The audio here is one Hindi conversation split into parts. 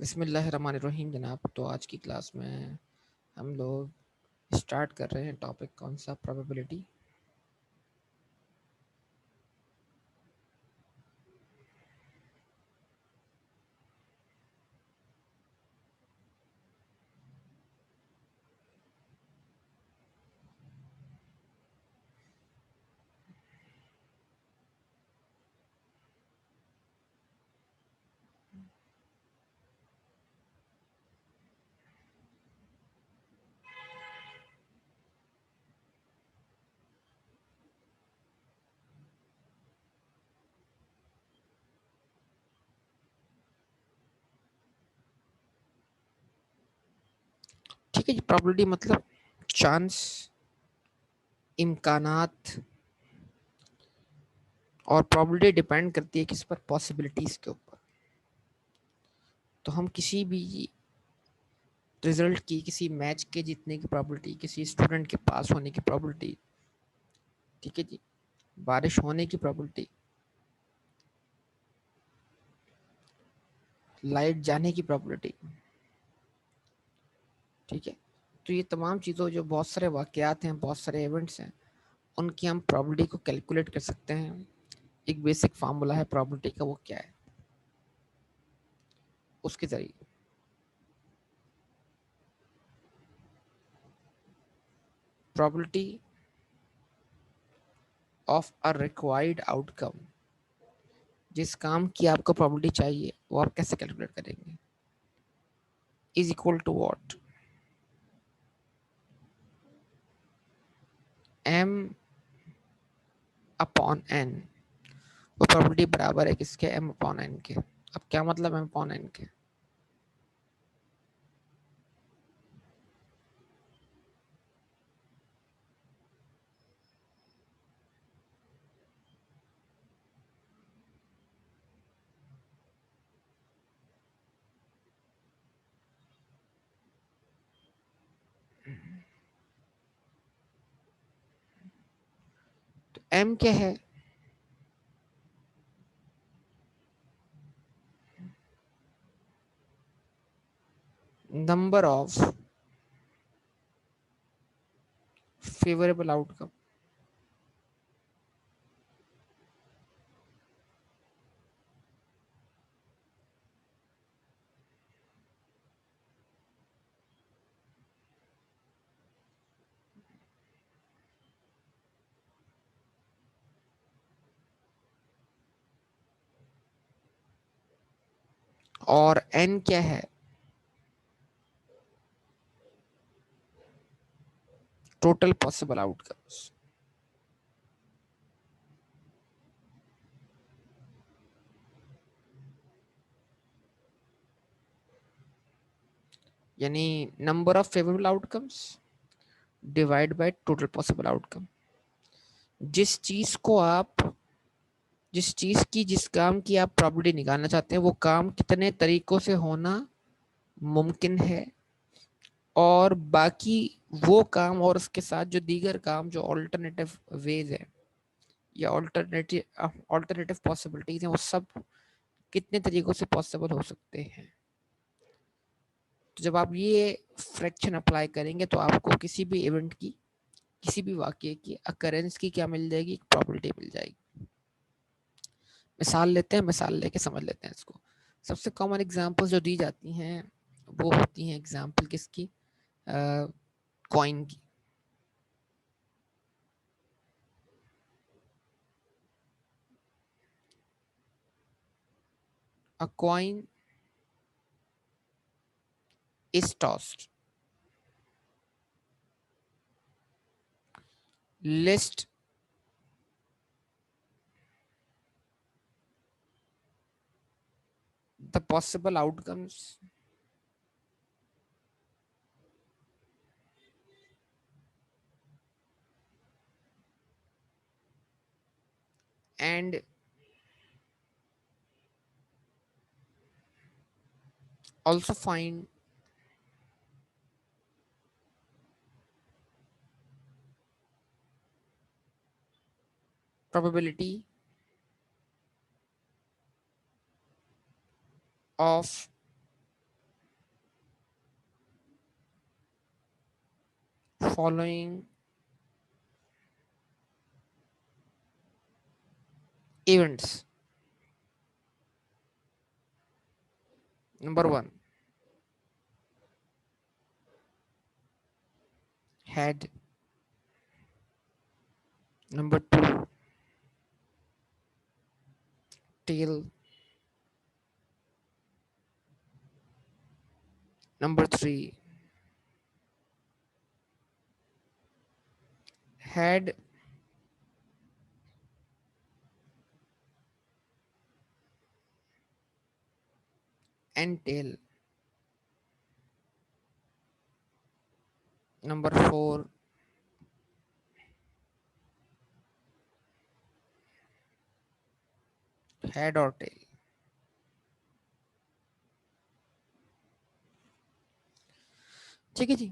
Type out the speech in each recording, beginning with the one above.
बिस्मिल्लाहिर्रहमानिर्रहीम जनाब। तो आज की क्लास में हम लोग स्टार्ट कर रहे हैं टॉपिक कौन सा, प्रोबेबिलिटी। ठीक है जी। प्रोबेबिलिटी मतलब चांस, इम्कानात। और प्रोबेबिलिटी डिपेंड करती है किस पर, पॉसिबिलिटीज के ऊपर। तो हम किसी भी रिजल्ट की, किसी मैच के जीतने की प्रोबेबिलिटी, किसी स्टूडेंट के पास होने की प्रोबेबिलिटी, ठीक है जी, बारिश होने की प्रोबेबिलिटी, लाइट जाने की प्रोबेबिलिटी, ठीक है। तो ये तमाम चीज़ों, जो बहुत सारे वाकयात हैं, बहुत सारे इवेंट्स हैं, उनकी हम प्रोबेबिलिटी को कैलकुलेट कर सकते हैं। एक बेसिक फार्मूला है प्रोबेबिलिटी का, वो क्या है, उसके जरिए probability of a required outcome, जिस काम की आपको प्रोबेबिलिटी चाहिए वो आप कैसे कैलकुलेट करेंगे, is equal to what, M upon N. वो प्रोबेबिलिटी बराबर है किसके, एम अपॉन एन के। अब क्या मतलब एम अपॉन एन के, तो एम क्या है, नंबर ऑफ फेवरेबल आउटकम। और एन क्या है, टोटल पॉसिबल आउटकम्स। यानी number of favourable outcomes divide by total possible outcome. जिस चीज को आप, जिस चीज की, जिस काम की आप प्रॉपर्टी निकालना चाहते हैं, वो काम कितने तरीकों से होना मुमकिन है, और बाकी वो काम और उसके साथ जो दीगर काम, जो ऑल्टरनेटिव वेज है या ऑल्टरनेटिव ऑल्टरनेटिव पॉसिबिलिटीज हैं, वो सब कितने तरीकों से पॉसिबल हो सकते हैं। तो जब आप ये फ्रैक्शन अप्लाई करेंगे तो आपको किसी भी इवेंट की, किसी भी वाक्य की, अकरेंस की क्या मिल जाएगी, प्रॉपर्टी मिल जाएगी। मिसाल लेते हैं, मिसाल लेके समझ लेते हैं इसको। सबसे कॉमन एग्जांपल्स जो दी जाती हैं वो होती हैं एग्जांपल किसकी, कॉइन की। अ coin is tossed, list the possible outcomes and also find probability of following events. Number one, head. Number two, tail. Number three, head and tail. Number four, head or tail. ठीक है जी।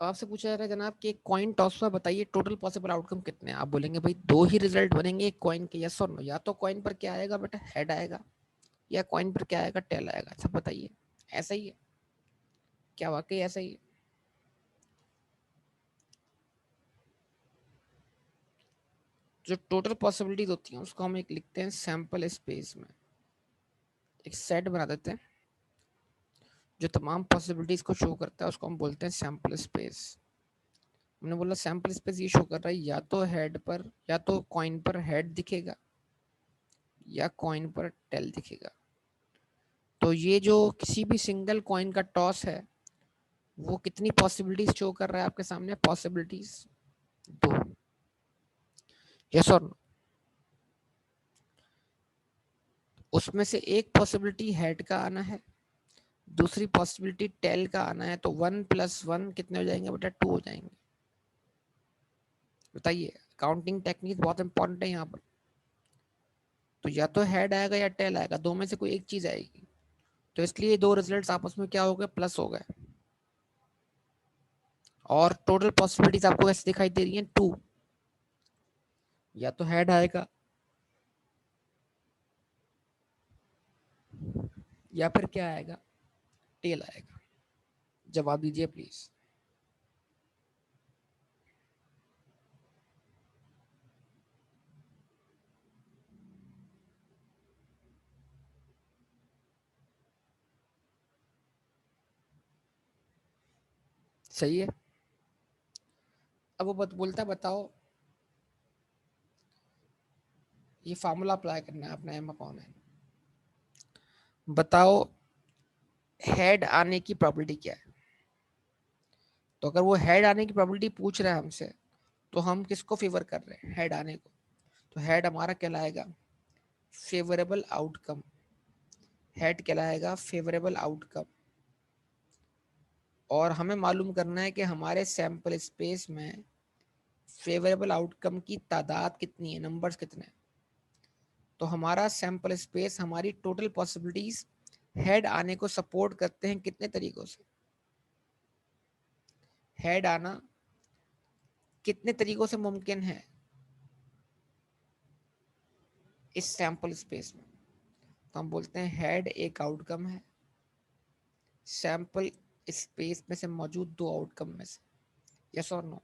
आपसे पूछा जा रहा है जनाब कि एक कॉइन टॉस पर बताइए टोटल पॉसिबल आउटकम कितने हैं। आप बोलेंगे भाई दो ही रिजल्ट बनेंगे एक कॉइन के, यस और नो। या तो कॉइन पर क्या आएगा बेटा, हेड आएगा, या कॉइन पर क्या आएगा, टेल आएगा। सब बताइए, ऐसा ही है क्या? वाकई ऐसा ही है? जो टोटल पॉसिबिलिटीज होती हैं उसको हम एक लिखते हैं सैंपल स्पेस में, एक सेट बना देते हैं जो तमाम पॉसिबिलिटीज को शो करता है, उसको हम बोलते हैं सैंपल स्पेस। हमने बोला सैंपल स्पेस ये शो कर रहा है या तो हेड पर, या तो कॉइन पर हेड दिखेगा, या कॉइन पर टेल दिखेगा। तो ये जो किसी भी सिंगल कॉइन का टॉस है वो कितनी पॉसिबिलिटीज शो कर रहा है आपके सामने? पॉसिबिलिटीज दो, यस और नो। उसमें से एक पॉसिबिलिटी हेड का आना है, दूसरी पॉसिबिलिटी टेल का आना है। तो 1+1 कितने हो जाएंगे बेटा? 2 हो जाएंगे। बताइए, काउंटिंग टेक्निक बहुत इंपॉर्टेंट है यहाँ पर। तो या तो हेड आएगा या टेल आएगा, दो में से कोई एक चीज आएगी। तो इसलिए दो रिजल्ट्स आपस में क्या हो गए? प्लस हो गए। और टोटल पॉसिबिलिटीज आपको ऐसे दिखाई दे रही हैं 2। या तो हेड आएगा या फिर क्या आएगा? टेल आएगा। जवाब दीजिए प्लीज। सही है। अब वो बोलता है बताओ, ये फार्मूला अप्लाई करना है अपना m/n। बताओ हेड आने की प्रोबेबिलिटी क्या है। तो अगर वो हेड आने की प्रोबेबिलिटी पूछ रहा है हमसे, तो हम किसको फेवर कर रहे हैं? हेड आने को। तो हेड हमारा कहलाएगा फेवरेबल आउटकम। हेड कहलाएगा फेवरेबल आउटकम। और हमें मालूम करना है कि हमारे सैंपल स्पेस में फेवरेबल आउटकम की तादाद कितनी है, नंबर्स कितने हैं। तो हमारा सैंपल स्पेस, हमारी टोटल पॉसिबिलिटीज हेड आने को सपोर्ट करते हैं कितने तरीकों से? हेड आना कितने तरीकों से मुमकिन है इस सैंपल स्पेस में? तो हम बोलते हैं हेड एक आउटकम है सैंपल स्पेस में से मौजूद दो आउटकम में से, यस और नो।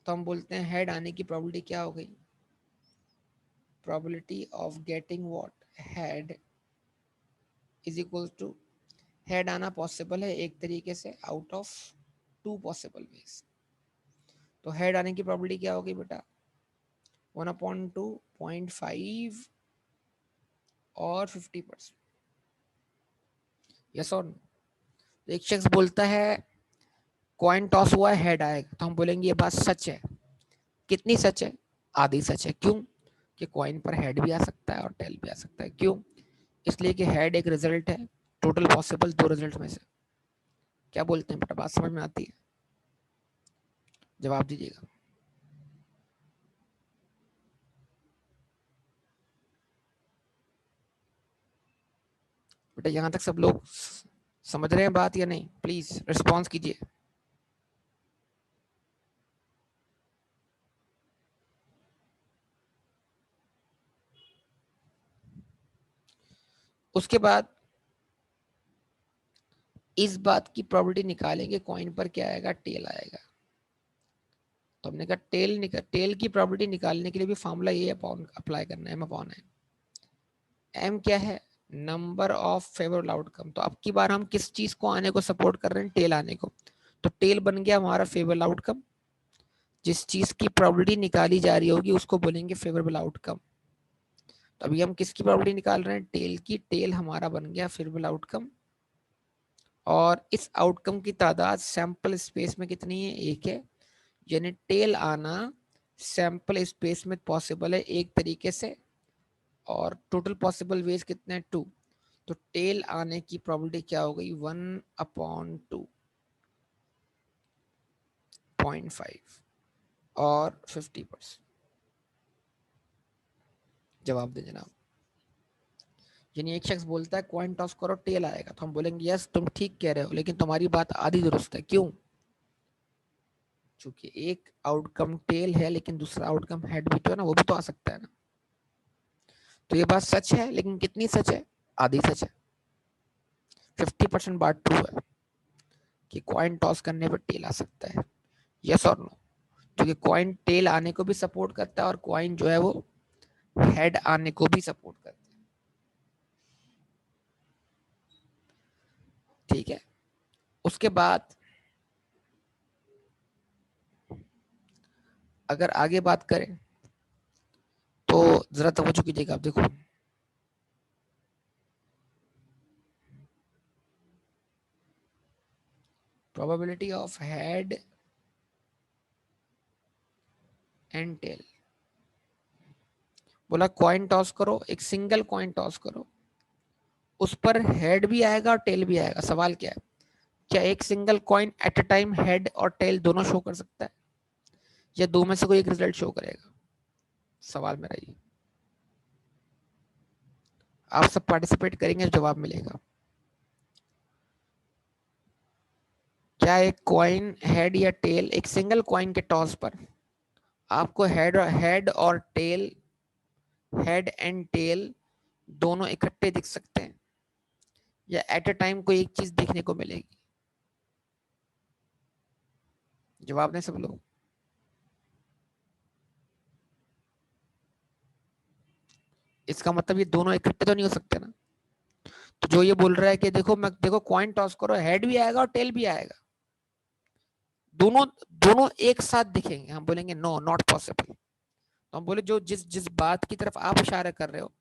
तो हम बोलते हैं हेड आने की प्रोबेबिलिटी क्या हो गई? Probability of getting what? Head is equal to, head आना पॉसिबल है एक तरीके से आउट ऑफ 2 पॉसिबल वेज। तो हेड आने की प्रोबेबिलिटी क्या होगी बेटा? 1/2, 0.5 और 50%, यस और नो। एक शख्स बोलता है कॉइन टॉस हुआ है हेड आएगा, तो हम बोलेंगे ये बात सच है। कितनी सच है? आधी सच है। क्यों? कि कॉइन पर हेड भी आ सकता है और टेल भी आ सकता है। क्यों? इसलिए कि हेड एक रिजल्ट है टोटल पॉसिबल दो रिजल्ट में से। क्या बोलते हैं बेटा, बात समझ में आती है? जवाब दीजिएगा। बेटा यहां तक सब लोग समझ रहे हैं बात या नहीं? प्लीज रिस्पॉन्स कीजिए। उसके बाद इस बात की प्रोबेबिलिटी निकालेंगे कॉइन पर क्या आएगा? टेल आएगा। तो हमने कहा टेल की प्रोबेबिलिटी निकालने के लिए भी फॉर्मूला ये अप्लाई करना है, एम अपॉन है। एम क्या है? Number of favourable outcome. तो अब की बार हम किस चीज को आने को सपोर्ट कर रहे हैं? टेल आने को। तो टेल बन गया हमारा फेवरेबल आउटकम। जिस चीज की प्रोबेबिलिटी निकाली जा रही होगी उसको बोलेंगे फेवरेबल आउटकम। तो अभी हम किसकी प्रोबेबिलिटी निकाल रहे हैं? टेल की। टेल हमारा बन गया फेवरेबल आउटकम। और इस आउटकम की तादाद सैंपल स्पेस में कितनी है? एक है। यानी टेल आना सैंपल स्पेस में पॉसिबल है एक तरीके से, और टोटल पॉसिबल वेज कितने हैं? 2। तो टेल आने की प्रोबेबिलिटी क्या हो गई? 1/2.5 और 50%। जवाब दे जनाब। यानी एक शख्स बोलता है कॉइन टॉस करो टेल आएगा, तो हम बोलेंगे यस तुम ठीक कह रहे हो, लेकिन तुम्हारी बात आधी दुरुस्त है। क्यों? चूंकि एक आउटकम टेल है लेकिन दूसरा आउटकम हेड भी तो है ना, वो भी तो आ सकता है ना। तो ये बात सच है, लेकिन कितनी सच है? आधी सच है। 50% बात ट्रू है कि कॉइन टॉस करने पर टेल आ सकता है। यस और नो? क्योंकि कॉइन टेल आने को भी सपोर्ट करता है और कॉइन जो है वो हेड आने को भी सपोर्ट करता है। ठीक है। उसके बाद अगर आगे बात करें तो जरा तवज्जो कीजिएगा। आप देखो, probability of head and tail. बोला कॉइन टॉस करो, एक सिंगल कॉइन टॉस करो, उस पर हेड भी आएगा और टेल भी आएगा। सवाल क्या है? क्या एक single coin at a time head और टेल दोनों शो कर सकता है, या दो में से कोई एक रिजल्ट शो करेगा? सवाल मेरा ये। आप सब पार्टिसिपेट करेंगे, जवाब मिलेगा। क्या एक कॉइन हेड या टेल, एक सिंगल कॉइन के टॉस पर आपको हेड और टेल, हेड एंड टेल दोनों इकट्ठे दिख सकते हैं, या एट अ टाइम कोई एक चीज देखने को मिलेगी? जवाब दें सब लोग। इसका मतलब ये दोनों इकट्ठे तो नहीं हो सकते ना। तो जो ये बोल रहा है कि देखो कॉइन टॉस करो, हेड भी आएगा और टेल भी आएगा, दोनों दोनों एक साथ दिखेंगे, हम बोलेंगे नो, नॉट पॉसिबल। तो हम बोले जो जिस जिस बात की तरफ आप इशारा कर रहे हो,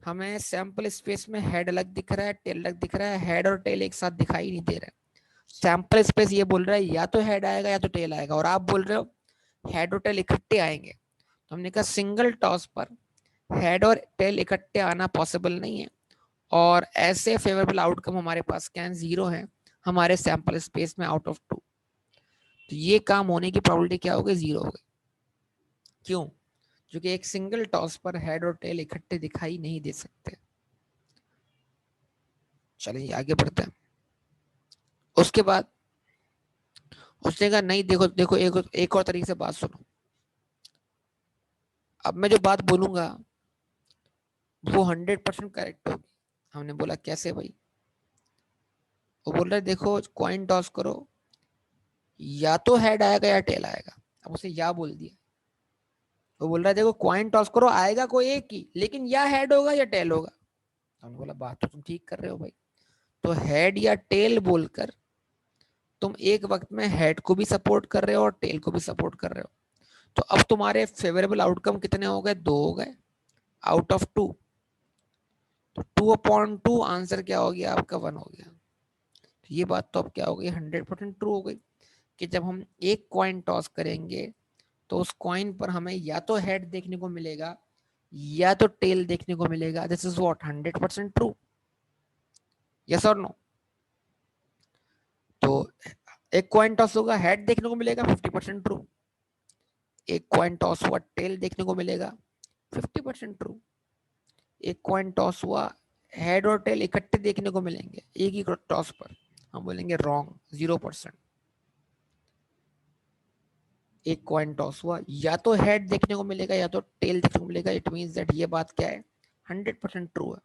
हमें सैंपल स्पेस में हेड अलग दिख रहा है, टेल अलग दिख रहा है, हेड और टेल एक साथ दिखाई नहीं दे रहा है। सैंपल स्पेस ये बोल रहा है या तो हेड आएगा या तो टेल आएगा, और आप बोल रहे हो हेड और टेल इकट्ठे आएंगे। तो हमने कहा सिंगल टॉस पर हेड और टेल इकट्ठे आना पॉसिबल नहीं है, और ऐसे फेवरेबल आउटकम हमारे पास क्या है? 0 है हमारे सैंपल स्पेस में आउट ऑफ 2। तो ये काम होने की प्रोबेबिलिटी क्या हो गई? 0 हो गई। क्यों? क्योंकि एक सिंगल टॉस पर हेड और टेल इकट्ठे दिखाई नहीं दे सकते। चलिए आगे बढ़ते हैं। उसके बाद उसने कहा नहीं, देखो देखो एक और तरीके से बात सुनो। अब मैं जो बात बोलूंगा वो 100% करेक्ट होगी। हमने बोला कैसे भाई? वो बोल रहे देखो कॉइन टॉस करो, या तो हेड आएगा या टेल आएगा। अब उसे या बोल दिया। वो बोल रहा है देखो कॉइन टॉस करो, आएगा कोई एक ही, लेकिन या हेड होगा या टेल होगा। हमने बोला बात तो तुम ठीक कर रहे हो भाई। तो हेड या टेल बोलकर तुम एक वक्त में हेड को भी सपोर्ट कर रहे हो और टेल को भी सपोर्ट कर रहे हो। तो अब तुम्हारे फेवरेबल आउटकम कितने हो गए? 2 हो गए आउट ऑफ 2। तो 2/2 आंसर क्या हो गया आपका? 1 हो गया। तो ये बात तो अब क्या हो गई? 100% ट्रू हो गई कि जब हम एक कॉइन टॉस करेंगे तो उस कॉइन पर हमें या तो हेड देखने को मिलेगा या तो टेल देखने को मिलेगा। This is what 100% true. Yes और नो? तो एक कॉइन टॉस होगा, हेड देखने को मिलेगा, 50% ट्रू। एक कॉइन टॉस हुआ, टेल देखने को मिलेगा, 50% ट्रू। एक कॉइन टॉस हुआ, हेड और टेल इकट्ठे देखने को मिलेंगे एक ही टॉस पर, हम बोलेंगे रॉन्ग, 0%। एक कॉइन टॉस हुआ, या तो हेड देखने को मिलेगा या तो टेल देखने को मिलेगा, इट मींस दैट ये बात क्या है? 100% ट्रू है।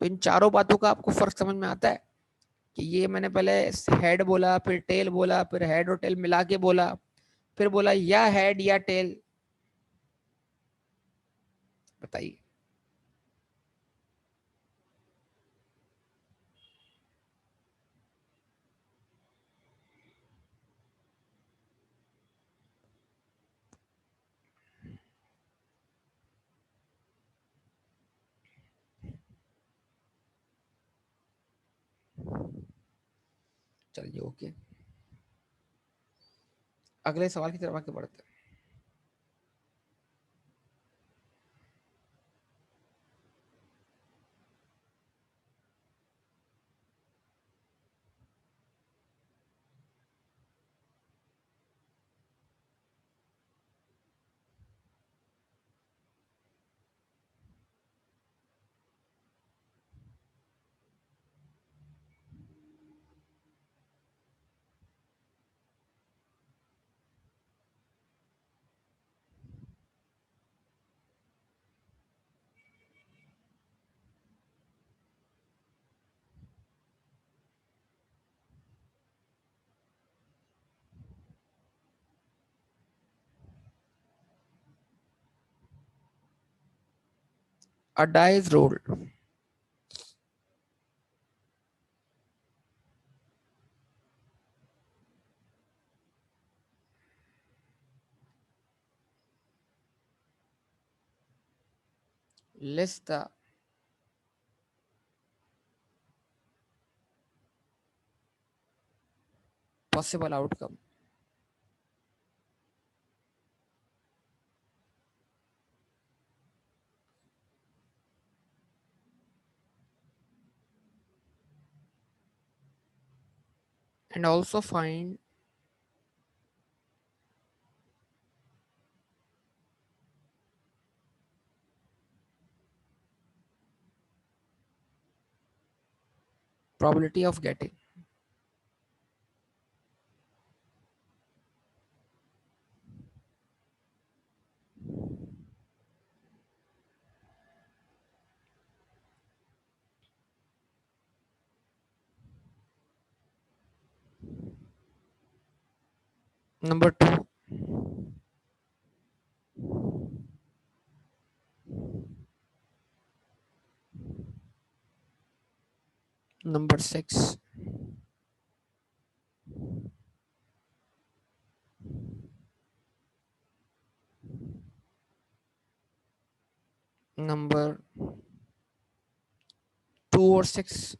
तो इन चारों बातों का आपको फर्क समझ में आता है कि ये मैंने पहले हेड बोला, फिर टेल बोला, फिर हेड और टेल मिला के बोला, फिर बोला या हेड या टेल, बताइए। चलिए ओके, अगले सवाल की तरफ आगे बढ़ते हैं। A die is rolled. List the possible outcome. And also find probability of getting. Number two, number six, number two or six,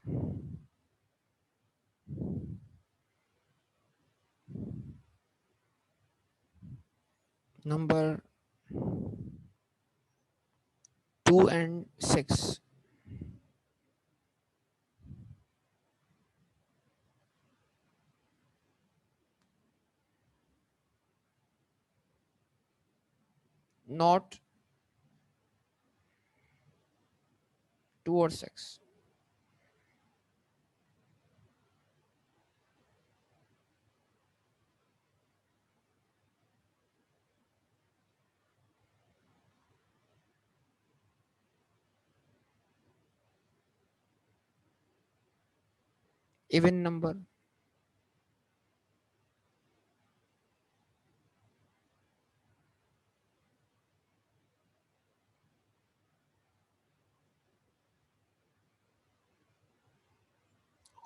number two and six, not two or six. Even number,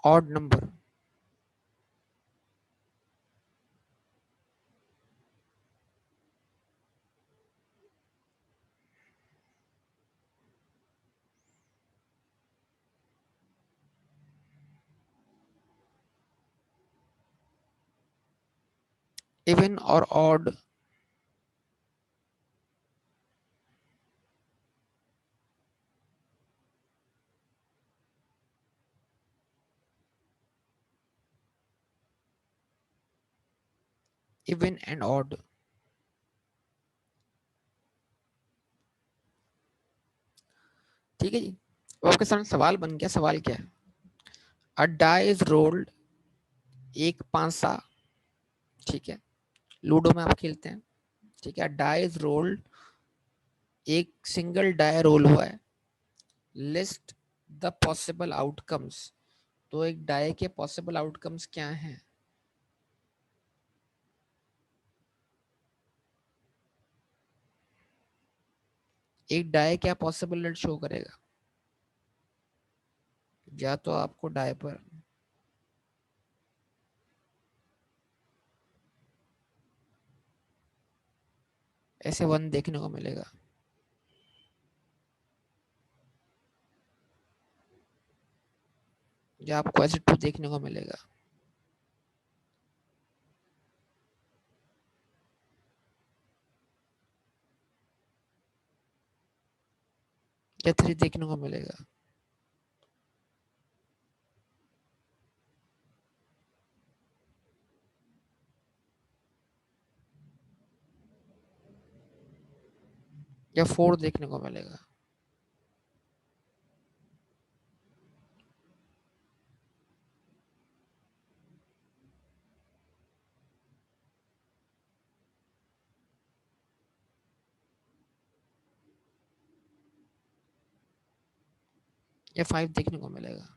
odd number, even or odd, even and odd. ठीक है जी। अब आपके सामने सवाल बन गया। सवाल क्या है? अ डाई इज रोल्ड, एक पांसा, ठीक है, लूडो में आप खेलते हैं, ठीक है। डाई इज रोल्ड, एक सिंगल डाई रोल हुआ है। लिस्ट द पॉसिबल आउटकम्स, तो एक डाई के पॉसिबल आउटकम्स क्या हैं? एक डाई क्या पॉसिबल रिजल्ट शो करेगा? या तो आपको डाई पर ऐसे 1 देखने को मिलेगा, या आपको ऐसे 2 देखने को मिलेगा, या 3 देखने को मिलेगा, या 4 देखने को मिलेगा। या 5 देखने को मिलेगा।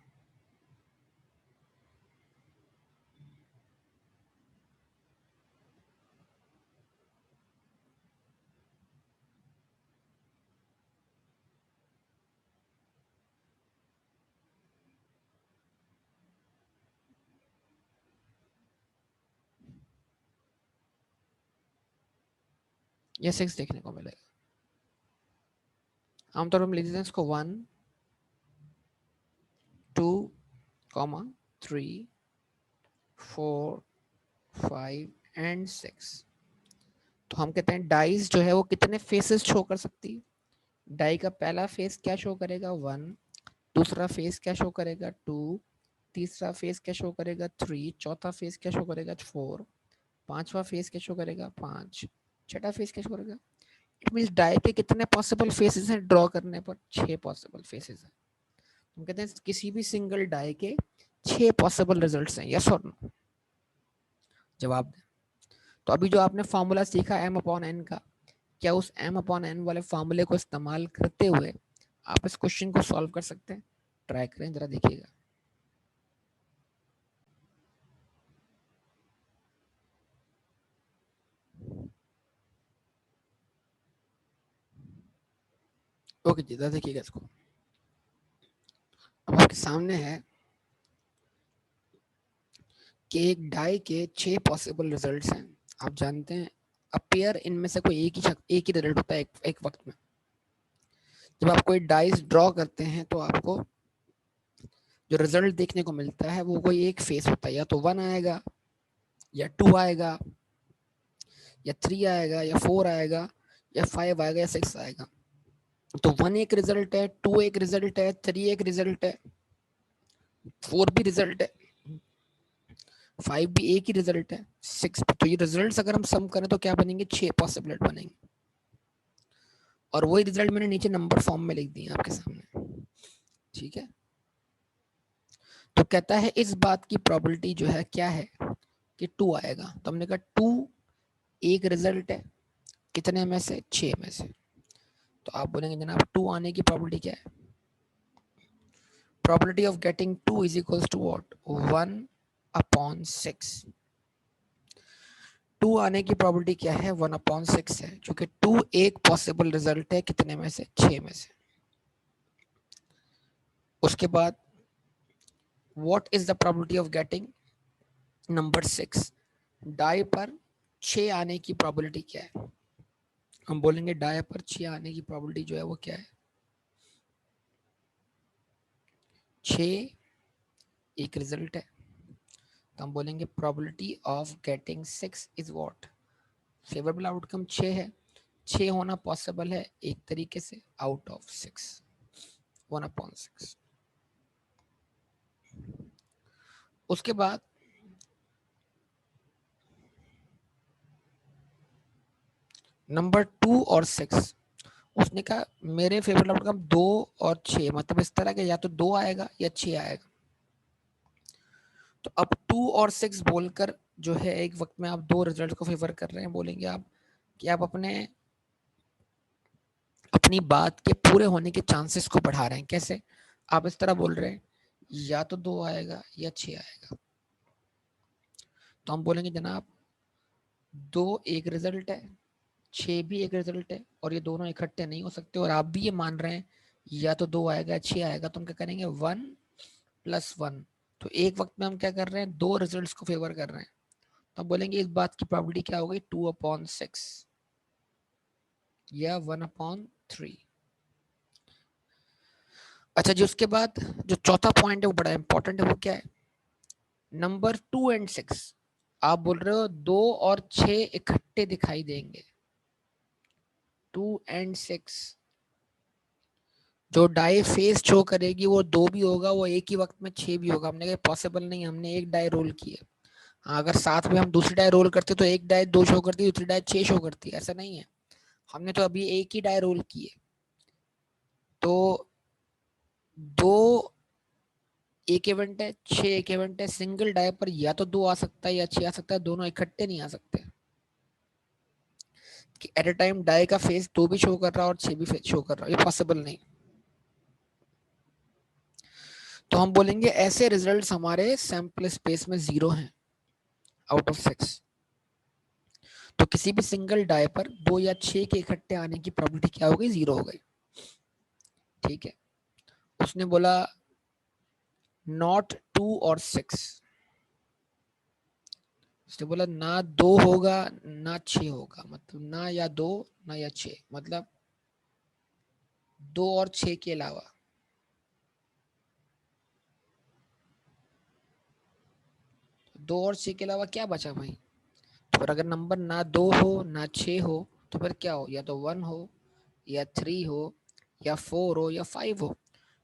या 6 देखने को मिलेगा। आमतौर पर हम लिख देते हैं इसको 1 2 3 4 5 एंड 6। तो हम कहते हैं डाइस जो है वो कितने फेसेस शो कर सकती है? डाई का पहला फेस क्या शो करेगा? 1। दूसरा फेस क्या शो करेगा? 2। तीसरा फेस क्या शो करेगा? 3। चौथा फेस क्या शो करेगा? 4। पांचवा फेस क्या शो करेगा? 5। छठा फेस क्या शो करेगा? इट मींस डाई के कितने पॉसिबल फेसेस हैं ड्रॉ करने पर? 6 पॉसिबल फेसेस हैं। हम कहते हैं किसी भी सिंगल डाई के 6 पॉसिबल रिजल्ट्स हैं। यस और नो? जवाब दें। तो अभी जो आपने फॉर्मूला सीखा m अपॉन n का, क्या उस m अपॉन n वाले फॉर्मूले को इस्तेमाल करते हुए आप इस क्वेश्चन को सॉल्व कर सकते हैं? ट्राई करें, जरा देखिएगा। ओके जी, जरा देखिएगा इसको। अब आपके सामने है कि एक डाई के 6 पॉसिबल रिजल्ट्स हैं। आप जानते हैं अपेयर इनमें से कोई एक ही रिजल्ट होता है एक वक्त में। जब आप कोई डाइस ड्रॉ करते हैं तो आपको जो रिजल्ट देखने को मिलता है वो कोई एक फेस होता है, या तो 1 आएगा, या 2 आएगा, या 3 आएगा, या 4 आएगा, या 5 आएगा, या 6 आएगा। तो 1 एक रिजल्ट है, 2 एक रिजल्ट है, 3 एक रिजल्ट है, 4 भी रिजल्ट है, 5 भी एक ही रिजल्ट है, 6 भी। तो ये रिजल्ट्स अगर हम सम करें तो क्या बनेंगे? 6 पॉसिबिलिटी बनेंगे। और वही रिजल्ट मैंने नीचे नंबर फॉर्म में लिख दिए आपके सामने। ठीक है, तो कहता है इस बात की प्रोबेबिलिटी जो है क्या है कि 2 आएगा। तो हमने कहा 2 एक रिजल्ट है, कितने में से? 6 में से। तो आप बोलेंगे जनाब 2 आने की प्रोबेबिलिटी क्या है? Probability of getting 2 is equals to what? 1 upon 6। 2 आने की प्रोबेबिलिटी क्या है? 1 अपॉन 6 है, क्योंकि 2 एक पॉसिबल रिजल्ट है, कितने में से? 6 में से। उसके बाद what is the probability of getting number 6? Die पर 6 आने की प्रोबेबिलिटी क्या है? हम बोलेंगे डाई पर 6 आने की प्रोबेबिलिटी जो है वो क्या है? 6 एक रिजल्ट है, तो हम बोलेंगे probability of getting 6 is what? Favourable outcome 6 है, 6 होना पॉसिबल है एक तरीके से आउट ऑफ 6, 1 अपॉन 6। उसके बाद नंबर 2 और 6, उसने कहा मेरे फेवरेट आउटकम 2 और 6, मतलब इस तरह के या तो 2 आएगा या 6 आएगा। तो अब 2 और 6 बोलकर जो है एक वक्त में आप दो रिजल्ट को फेवर कर रहे हैं। बोलेंगे आप कि आप अपनी बात के पूरे होने के चांसेस को बढ़ा रहे हैं। कैसे? आप इस तरह बोल रहे हैं या तो 2 आएगा या 6 आएगा। तो हम बोलेंगे जनाब 2 एक रिजल्ट है, 6 भी एक रिजल्ट है और ये दोनों इकट्ठे नहीं हो सकते, और आप भी ये मान रहे हैं या तो 2 आएगा 6 आएगा, तो हम क्या करेंगे 1 + 1। तो एक वक्त में हम क्या कर रहे हैं, दो रिजल्ट्स को फेवर कर रहे हैं, तो हम बोलेंगे इस बात की प्रोबेबिलिटी क्या हो गई 2/6 या 1/3। अच्छा जी, उसके बाद जो चौथा पॉइंट है वो बड़ा इंपॉर्टेंट है, वो क्या है, नंबर 2 और 6। आप बोल रहे हो 2 और 6 इकट्ठे दिखाई देंगे, 2 और 6। जो डाई फेस शो करेगी वो 2 भी होगा, वो एक ही वक्त में 6 भी होगा। हमने कहा पॉसिबल नहीं, हमने एक डाई रोल की है। हाँ, अगर साथ में हम दूसरी डाई रोल करते तो एक डाई 2 शो करती, दूसरी डाई 6 शो करती, ऐसा नहीं है। हमने तो अभी एक ही डाई रोल की है, तो 2 एक इवेंट है, 6 एक इवेंट है। सिंगल डाई पर या तो 2 आ सकता है या 6 आ सकता है, दोनों इकट्ठे नहीं आ सकते। कि एट अ टाइम डाई का फेस 2 भी शो कर रहा है और 6 भी शो कर रहा है, ये पॉसिबल नहीं। तो हम बोलेंगे ऐसे रिजल्ट्स हमारे सैंपल स्पेस में 0 हैं आउट ऑफ 6। तो किसी भी सिंगल डाई पर 2 या 6 के इकट्ठे आने की प्रोबेबिलिटी क्या हो गई, 0 हो गई। ठीक है, उसने बोला नॉट 2 और 6। उसने बोला ना 2 होगा ना 6 होगा, मतलब ना या 2 ना या 6, मतलब 2 और 6 के अलावा। दो और 6 के अलावा क्या बचा भाई। तो फिर अगर नंबर ना 2 हो ना 6 हो तो फिर क्या हो, या तो 1 हो या 3 हो या 4 हो या 5 हो।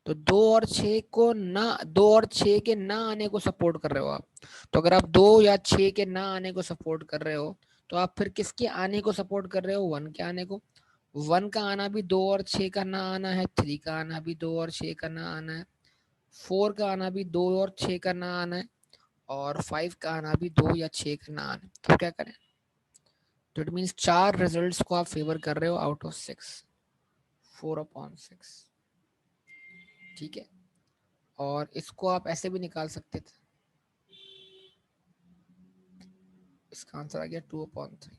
तो 2 और 6 को ना, 2 और 6 के ना आने को सपोर्ट कर रहे हो आप। तो अगर आप 2 या 6 के ना आने को सपोर्ट कर रहे हो, तो आप फिर किसके आने को सपोर्ट कर रहे हो, 1 के आने को। 1 का आना भी 2 और 6 का ना आना है, 3 का आना भी 2 और 6 का ना आना है, 4 का आना भी 2 और 6 का ना आना है, और 5 का आना भी 2 या 6 का ना आना है। तो क्या करें, तो इट मीन्स 4 रिजल्ट्स को आप फेवर कर रहे हो आउट ऑफ 6, 4/6। ठीक है, और इसको आप ऐसे भी निकाल सकते थे, इसका आंसर आ गया 2/3।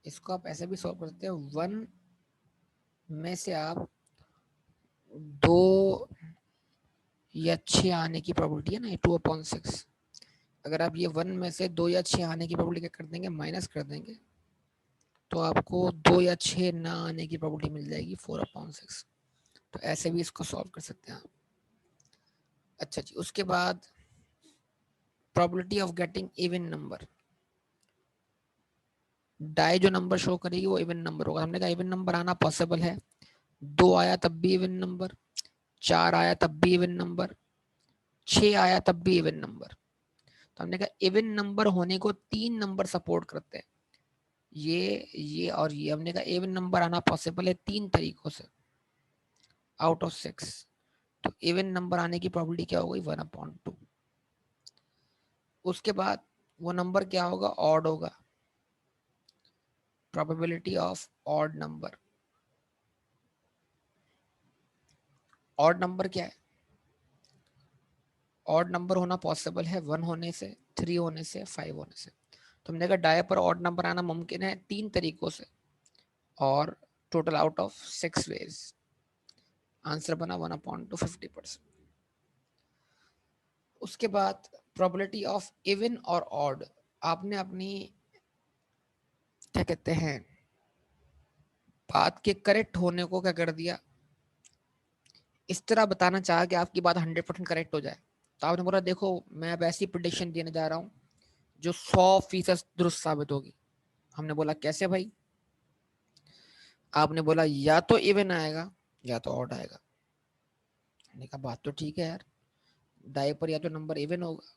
इसको आप ऐसे भी सॉल्व कर सकते हो, 1 में से आप 2 या 6 आने की प्रोबेबिलिटी है ना, 2/6। अगर आप ये 1 में से 2 या 6 आने की प्रोबेबिलिटी क्या कर देंगे, माइनस कर देंगे, तो आपको 2 या 6 ना आने की प्रोबेबिलिटी मिल जाएगी 4/6। तो ऐसे भी इसको सॉल्व कर सकते हैं आप। अच्छा जी, उसके बाद probability of getting even number. Die जो नंबर शो करेगी वो इवन नंबर होगा। हमने कहा इवन नंबर आना पॉसिबल है, 2 आया तब भी इवन नंबर, 4 आया तब भी इवन नंबर, 6 आया तब भी इवन नंबर। तो हमने कहा इवन नंबर होने को 3 नंबर सपोर्ट करते हैं, ये और ये। हमने कहा इवन नंबर आना पॉसिबल है 3 तरीकों से आउट ऑफ 6। तो इवन नंबर आने की प्रोबेबिलिटी क्या हो गई, 1/2। उसके बाद वो नंबर क्या होगा, ऑड होगा, probability of odd number. Odd number क्या है, ऑड नंबर होना पॉसिबल है 1 होने से, 3 होने से, 5 होने से। तो हमने कहा डाई पर ऑड नंबर आना मुमकिन है 3 तरीकों से, और total out of 6 ways. Answer बना 1/2, 50%। उसके बाद प्रोबेबिलिटी ऑफ इवन और ऑड। आपने अपनी क्या कहते हैं बात के करेक्ट होने को क्या कर दिया, इस तरह बताना चाहा कि आपकी बात 100% करेक्ट हो जाए। तो आपने बोला देखो मैं अब ऐसी प्रिडिक्शन देने जा रहा हूँ जो 100% दुरुस्त साबित होगी। हमने बोला कैसे भाई, आपने बोला या तो इवन आएगा या तो ऑड आएगा। हमने कहा बात तो ठीक है यार, डाई पर या तो नंबर इवन होगा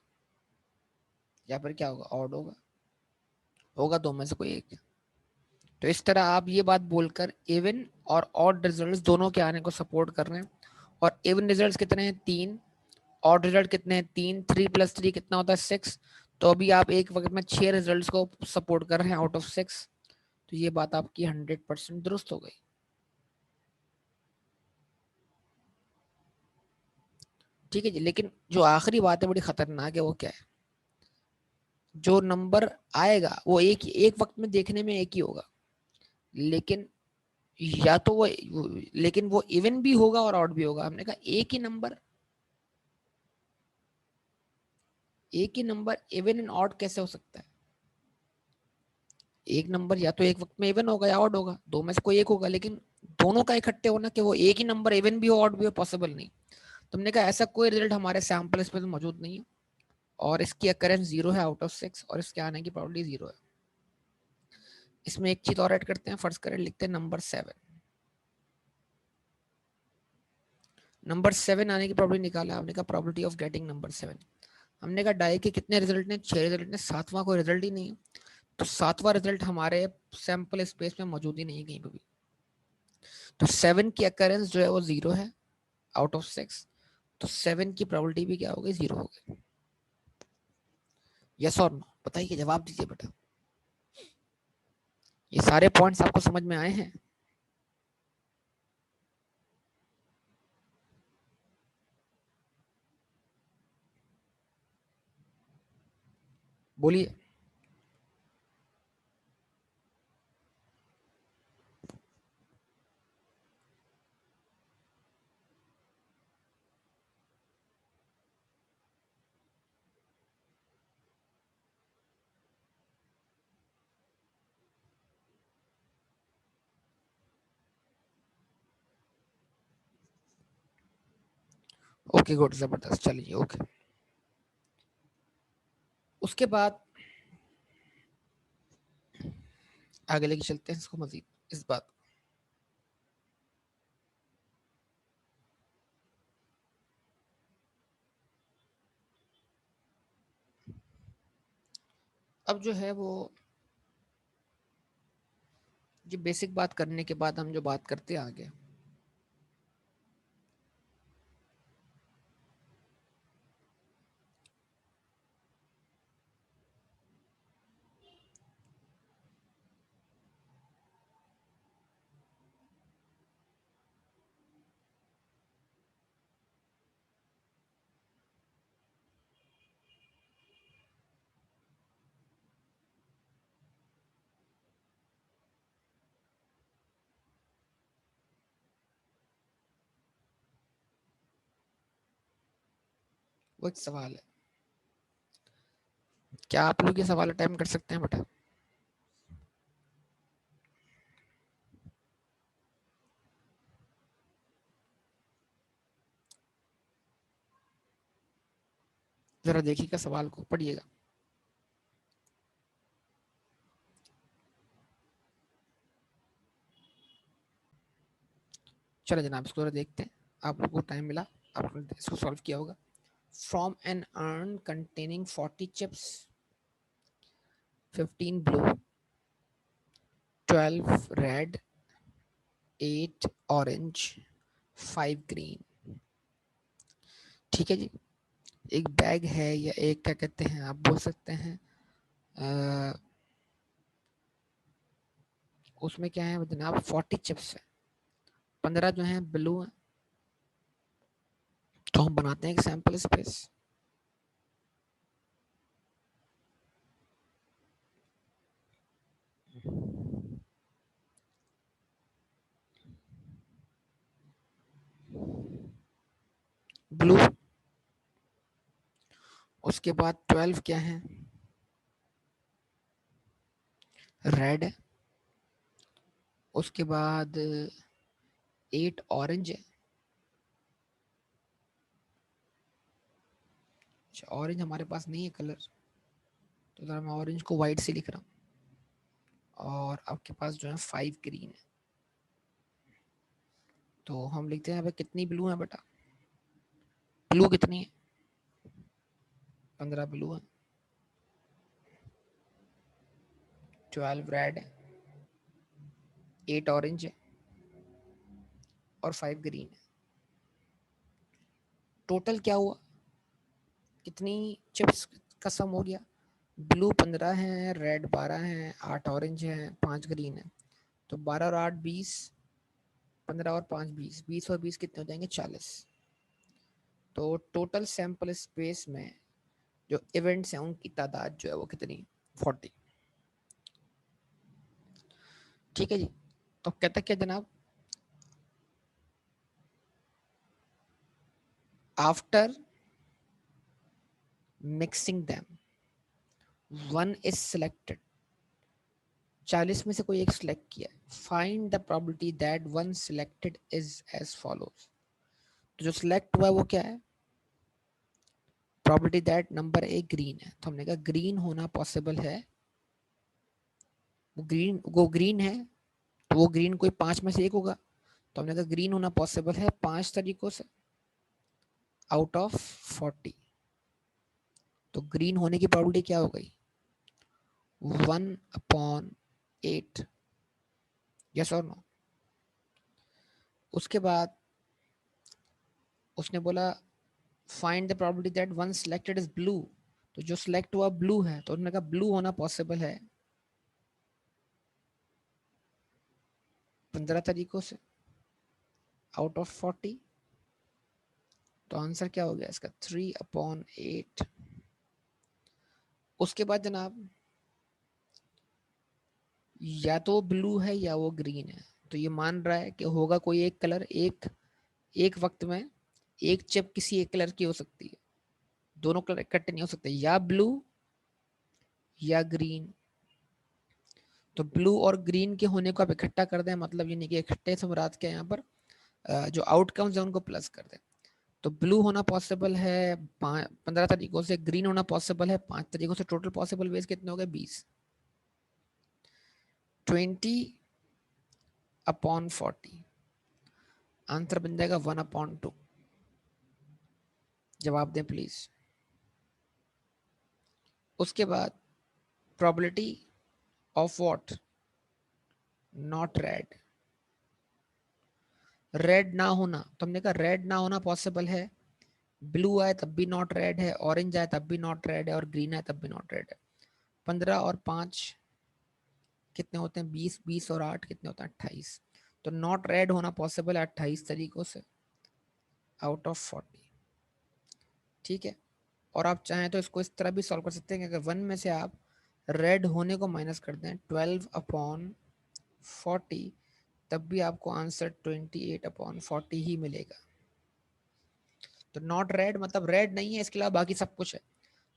या फिर क्या होगा, ऑड होगा, होगा दो में से कोई एक। तो इस तरह आप ये बात बोलकर इवन और ऑड रिजल्ट्स दोनों के आने को सपोर्ट कर रहे हैं। और इवन रिजल्ट्स कितने हैं, 3। ऑड रिजल्ट कितने हैं, 3। 3 + 3 कितना होता है, 6। तो अभी आप एक वक्त में 6 रिजल्ट्स को सपोर्ट कर रहे हैं आउट ऑफ 6। तो ये बात आपकी 100% दुरुस्त हो गई। ठीक है जी, लेकिन जो आखिरी बात है बड़ी खतरनाक है, वो क्या है, जो नंबर आएगा वो एक वक्त में देखने में एक ही होगा, लेकिन या तो लेकिन वो इवन भी होगा और ऑड भी होगा। हमने कहा एक ही नंबर इवन एंड ऑड कैसे हो सकता है? एक नंबर या तो एक वक्त में इवन होगा या ऑड होगा, दो में से कोई एक होगा, लेकिन दोनों का इकट्ठे होना कि वो एक ही नंबर इवन भी हो ऑड भी हो, पॉसिबल नहीं। तो हमने कहा ऐसा कोई रिजल्ट हमारे सैंपल स्पेस में मौजूद नहीं है और इसकी अकरेंस 0 है आउट ऑफ 6 और इसके आने की प्रोबेबिलिटी 0 है। इसमें एक चीज और ऐड करते हैं, फर्स्ट करें, लिखते हैं नंबर 7। नंबर 7 आने की प्रोबेबिलिटी निकाला। हमने कहा प्रोबेबिलिटी ऑफ गेटिंग नंबर 7। हमने कहा डाई के कितने रिजल्ट ने? 6 रिजल्ट ने, सातवां कोई रिजल्ट ही नहीं है। तो सातवां रिजल्ट हमारे सैंपल स्पेस में मौजूद ही नहीं है कहीं पर भी। तो 7 की अकरेंस जो है वो 0 है आउट ऑफ 6। तो 7 की प्रोबेबिलिटी भी क्या हो गई? 0 हो गई। यस और नो बताइए, जवाब दीजिए बेटा। ये सारे पॉइंट्स आपको समझ में आए हैं? बोलिए। ओके गुड, जबरदस्त, चलिए ओके। उसके बाद आगे लेके चलते हैं इसको मजीद, इस बात। अब जो है वो ये बेसिक बात करने के बाद हम जो बात करते हैं आगे, वो एक सवाल है। क्या आप लोग ये सवाल अटेम्प्ट कर सकते हैं बेटा? जरा देखिएगा सवाल को, पढ़िएगा। चलो जनाब इसको जरा देखते हैं। आप लोगों को टाइम मिला, आप लोगों ने इसको सॉल्व किया होगा। From an urn containing 40 chips, 15 blue, 12 red, 8 orange, 5 green. ठीक है जी। एक बैग है या एक क्या कहते हैं, आप बोल सकते हैं उसमें क्या है जनाब, 40 चिप्स है, 15 जो है ब्लू है। तो हम बनाते हैं एक सैंपल स्पेस। ब्लू, उसके बाद 12 क्या है? रेड है। उसके बाद 8 ऑरेंज है। अच्छा, ऑरेंज हमारे पास नहीं है कलर, तो जरा मैं ऑरेंज को वाइट से लिख रहा हूँ। और आपके पास जो है 5 ग्रीन है। तो हम लिखते हैं अभी कितनी ब्लू है बेटा? ब्लू कितनी है? 15 ब्लू है, 12 रेड है, 8 ऑरेंज है और 5 ग्रीन है। टोटल क्या हुआ? कितनी चिप्स का सम हो गया? ब्लू 15 है, रेड 12 है, 8 ऑरेंज है, 5 ग्रीन है। तो 12 और 8 20, 15 और 5 20, 20 और 20 कितने हो जाएंगे? 40। तो टोटल सैंपल स्पेस में जो इवेंट्स हैं उनकी तादाद जो है वो कितनी? 40। ठीक है जी। तो कहता क्या जनाब, after mixing them one is selected, 40 में से कोई एक सिलेक्ट किया, find the probability that one selected is as follows. तो जो सिलेक्ट हुआ है वो क्या है, probability that number a green है, तो हमने कहा ग्रीन होना पॉसिबल है, वो ग्रीन है, तो वो ग्रीन कोई 5 में से एक होगा, तो हमने कहा ग्रीन होना पॉसिबल है 5 तरीकों से आउट ऑफ 40। तो ग्रीन होने की प्रोबेबिलिटी क्या हो गई, 1/8। यस और नो। उसके बाद उसने बोला find the probability that one selected is blue, तो जो सिलेक्ट हुआ ब्लू है, तो उन्होंने कहा ब्लू होना पॉसिबल है 15 तरीकों से आउट ऑफ 40। तो आंसर क्या हो गया इसका, 3/8। उसके बाद जनाब, या तो ब्लू है या वो ग्रीन है, तो ये मान रहा है कि होगा कोई एक कलर, एक एक वक्त में एक चिप किसी एक कलर की हो सकती है, दोनों कलर इकट्ठे नहीं हो सकते, या ब्लू या ग्रीन। तो ब्लू और ग्रीन के होने को आप इकट्ठा कर दें, मतलब ये नहीं कि इकट्ठे से मुराद क्या है यहाँ पर, जो आउटकम्स है उनको प्लस कर दें। तो ब्लू होना पॉसिबल है 15 तरीकों से, ग्रीन होना पॉसिबल है 5 तरीकों से, टोटल पॉसिबल वेज कितने हो गए 20। 20/40, आंसर बन जाएगा 1/2। जवाब दें प्लीज। उसके बाद probability of what, not red, red ना होना, तो हमने कहा रेड ना होना पॉसिबल है, ब्लू आए तब भी नॉट रेड है, ऑरेंज आए तब भी नॉट रेड है, और ग्रीन आए तब भी नॉट रेड है। 15 और 5 कितने होते हैं 20, 20 और 8 कितने होते हैं 28। तो नॉट रेड होना पॉसिबल है 28 तरीकों से आउट ऑफ 40। ठीक है, और आप चाहें तो इसको इस तरह भी सॉल्व कर सकते हैं कि अगर 1 में से आप रेड होने को माइनस कर दें 12/40, तब भी आपको आंसर 28/40 ही मिलेगा। तो नॉट रेड मतलब रेड नहीं है, इसके अलावा बाकी सब कुछ है।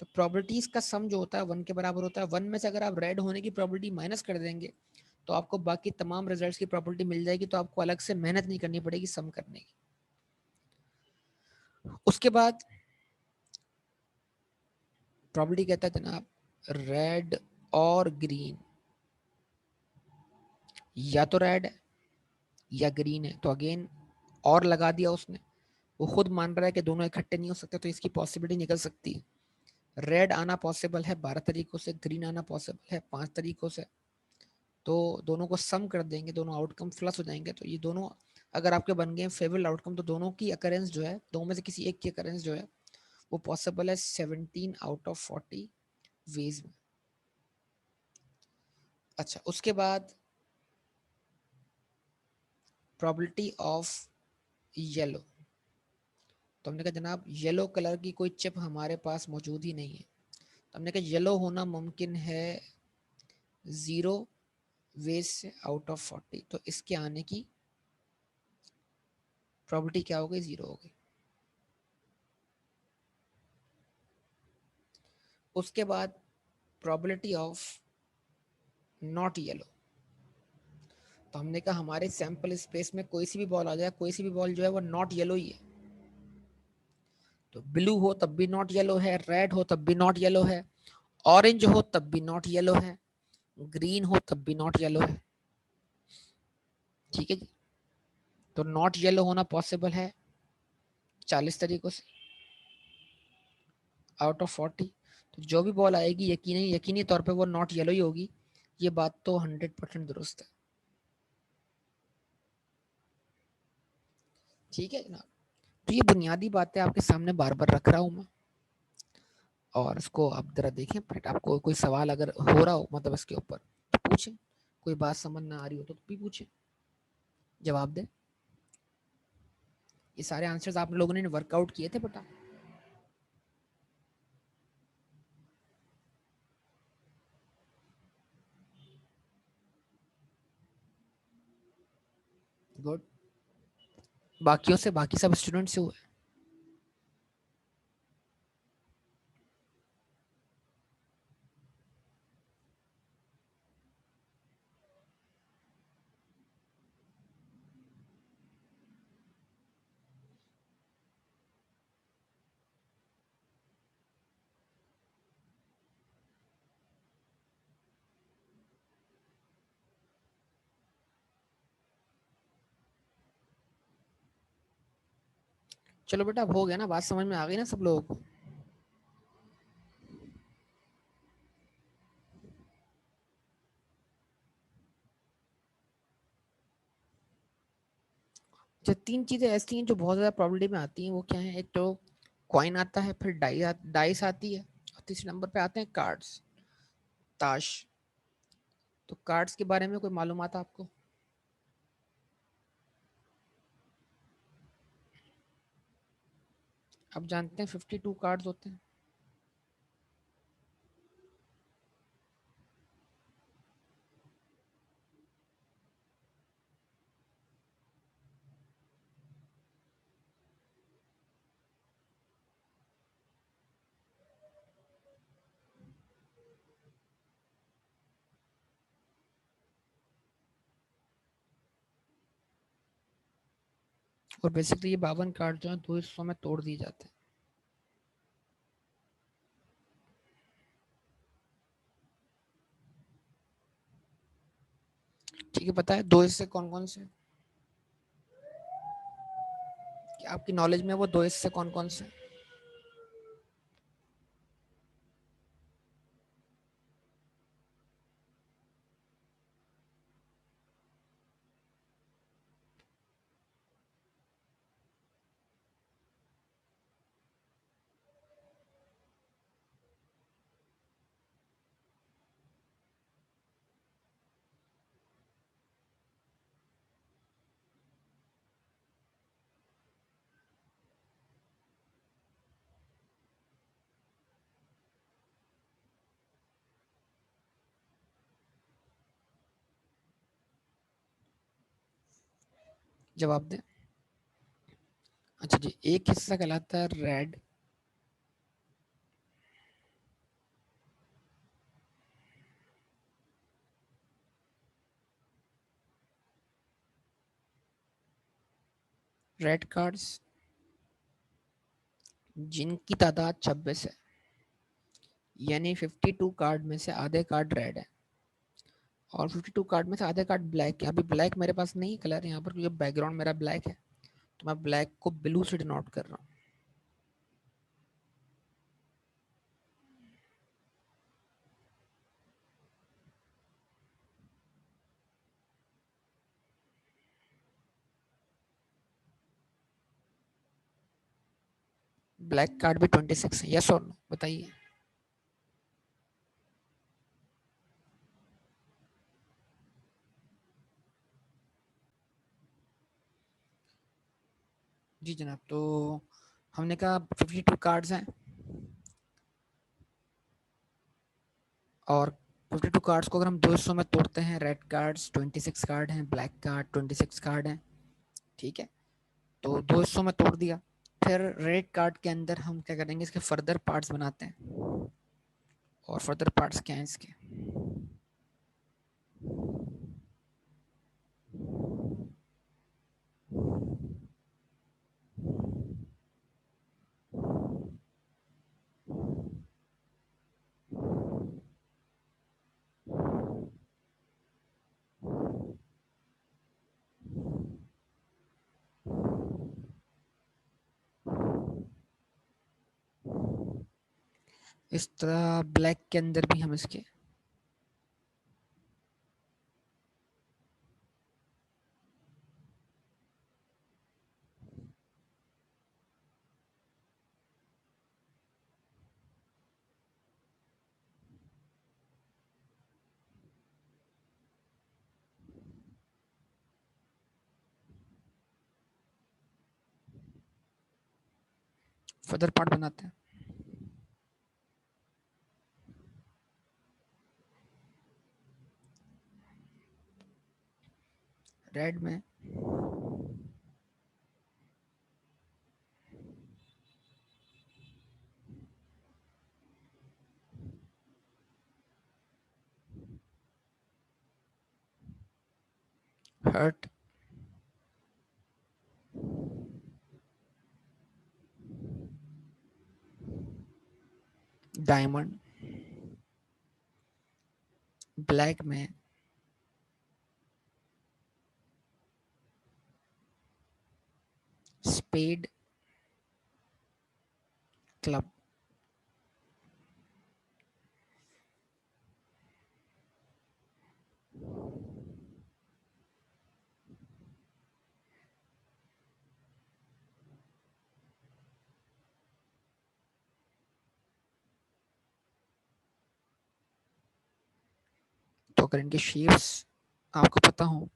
तो प्रोबेबिलिटीज का सम जो होता है 1 के बराबर होता है, 1 में से अगर आप रेड होने की प्रोबेबिलिटी माइनस कर देंगे तो आपको बाकी तमाम रिजल्ट्स की प्रोबेबिलिटी मिल जाएगी, तो आपको अलग से मेहनत नहीं करनी पड़ेगी सम करने की। उसके बाद प्रोबेबिलिटी कहता है जनाब रेड और ग्रीन, या तो रेड है या ग्रीन है, तो अगेन और लगा दिया उसने, वो खुद मान रहा है कि दोनों इकट्ठे नहीं हो सकते, तो इसकी पॉसिबिलिटी निकल सकती है। रेड आना पॉसिबल है 12 तरीकों से, ग्रीन आना पॉसिबल है 5 तरीकों से, तो दोनों को सम कर देंगे, दोनों आउटकम प्लस हो जाएंगे, तो ये दोनों अगर आपके बन गए फेवरेबल आउटकम, तो दोनों की अकरेंस जो है, दो में से किसी एक की अकरेंस जो है वो पॉसिबल है 17/40 वेज में। अच्छा, उसके बाद प्रोबेबिलिटी ऑफ येलो, तो हमने कहा जनाब येलो कलर की कोई चिप हमारे पास मौजूद ही नहीं है, तो हमने कहा येलो होना मुमकिन है 0 वेज से आउट ऑफ 40, तो इसके आने की प्रोबेबिलिटी क्या हो गई, 0 हो गई। उसके बाद प्रोबेबिलिटी ऑफ नॉट येलो, तो हमने कहा हमारे सैंपल स्पेस में कोई सी भी बॉल आ जाए, कोई सी भी बॉल जो है वो नॉट येलो ही है, तो ब्लू हो तब भी नॉट येलो है, रेड हो तब भी नॉट येलो है, ऑरेंज हो तब भी नॉट येलो है, ग्रीन हो तब भी नॉट येलो है। ठीक है जी, तो नॉट येलो होना पॉसिबल है 40 तरीकों से आउट ऑफ 40, तो जो भी बॉल आएगी यकीनी तौर पे वो नॉट येलो ही होगी, ये बात तो 100% दुरुस्त है। ठीक है जनाब, तो ये बुनियादी बातें आपके सामने बार बार रख रहा हूँ मैं, और इसको आप जरा देखें, बट आपको कोई सवाल अगर हो रहा हो मतलब इसके ऊपर तो पूछें, कोई बात समझ ना आ रही हो तो भी पूछें, जवाब दें। ये सारे आंसर्स आप लोगों ने वर्कआउट किए थे बेटा? गुड। बाकियों से, बाकी सब स्टूडेंट से हुआ है? चलो बेटा, अब हो गया ना, बात समझ में आ गई ना सब लोगों को? जो तीन चीजें ऐसी हैं जो बहुत ज्यादा प्रॉब्लम में आती हैं, वो क्या है? एक तो कॉइन आता है, फिर डाइस आती है, और तीसरे नंबर पे आते हैं कार्ड्स, ताश। तो कार्ड्स के बारे में कोई मालूमात आपको? आप जानते हैं 52 कार्ड्स होते हैं। और बेसिकली ये 52 कार्ड जो है दो हिस्सों में तोड़ दिए जाते हैं। ठीक है, पता है दो हिस्से कौन कौन से? क्या आपकी नॉलेज में वो दो हिस्से कौन कौन से? जवाब दें। अच्छा जी, एक हिस्सा कहलाता है रेड, रेड कार्ड्स जिनकी तादाद 26 है, यानी 52 कार्ड में से आधे कार्ड रेड है और 52 कार्ड में से आधे कार्ड ब्लैक है। अभी ब्लैक मेरे पास नहीं कलर यहाँ पर, क्योंकि बैकग्राउंड मेरा ब्लैक है, तो मैं ब्लैक को ब्लू से डिनोट कर रहा हूँ। ब्लैक कार्ड भी 26 है, यस और नो बताइए? जी जनाब, तो हमने कहा 52 कार्ड्स हैं, और 52 कार्ड्स को अगर हम दो हिस्सों में तोड़ते हैं, रेड कार्ड्स 26 कार्ड हैं, ब्लैक कार्ड 26 कार्ड हैं, ठीक है? तो दो हिस्सों में तोड़ दिया। फिर रेड कार्ड के अंदर हम क्या करेंगे, इसके फर्दर पार्ट्स बनाते हैं। और फर्दर पार्ट्स क्या हैं इसके? इस तरह ब्लैक के अंदर भी हम इसके फर्दर पार्ट बनाते हैं। रेड में हर्ट, डायमंड, ब्लैक में स्पेड, क्लब। तो अगर इनके शेप्स आपको पता हो,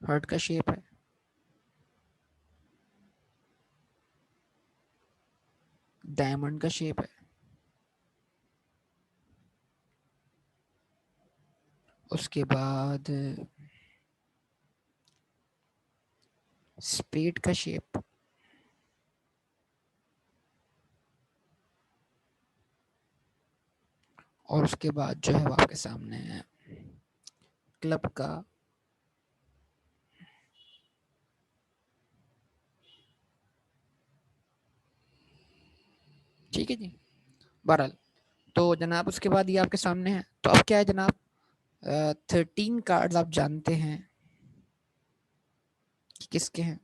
हर्ट का शेप है, डायमंड का शेप है, उसके बाद स्पेड का शेप, और उसके बाद जो है वो आपके सामने है क्लब का ठीक है जी। बहरहाल, तो जनाब उसके बाद ये आपके सामने है। तो अब क्या है जनाब, 13 कार्ड्स आप जानते हैं कि किसके हैं,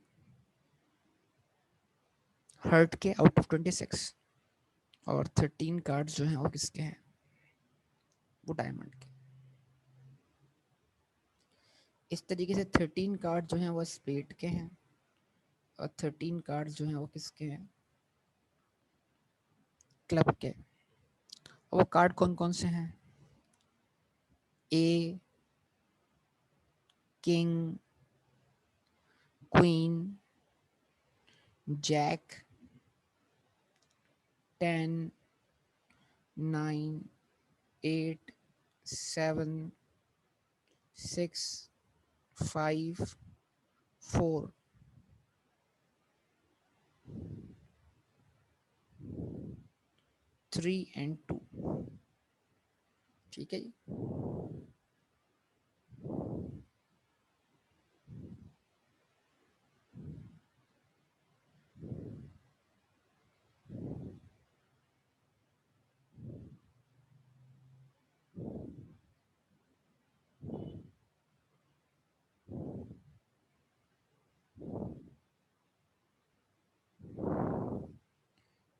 हर्ट के आउट ऑफ 26, और 13 कार्ड्स जो हैं वो किसके हैं, वो डायमंड के। इस तरीके से 13 कार्ड जो हैं वो स्पेड के हैं, और 13 कार्ड जो हैं वो किसके हैं, क्लब के। और वो कार्ड कौन कौन से हैं, A, king, queen, jack, 10, 9, 8, 7, 6, 5, 4, three and two. ठीक है जी।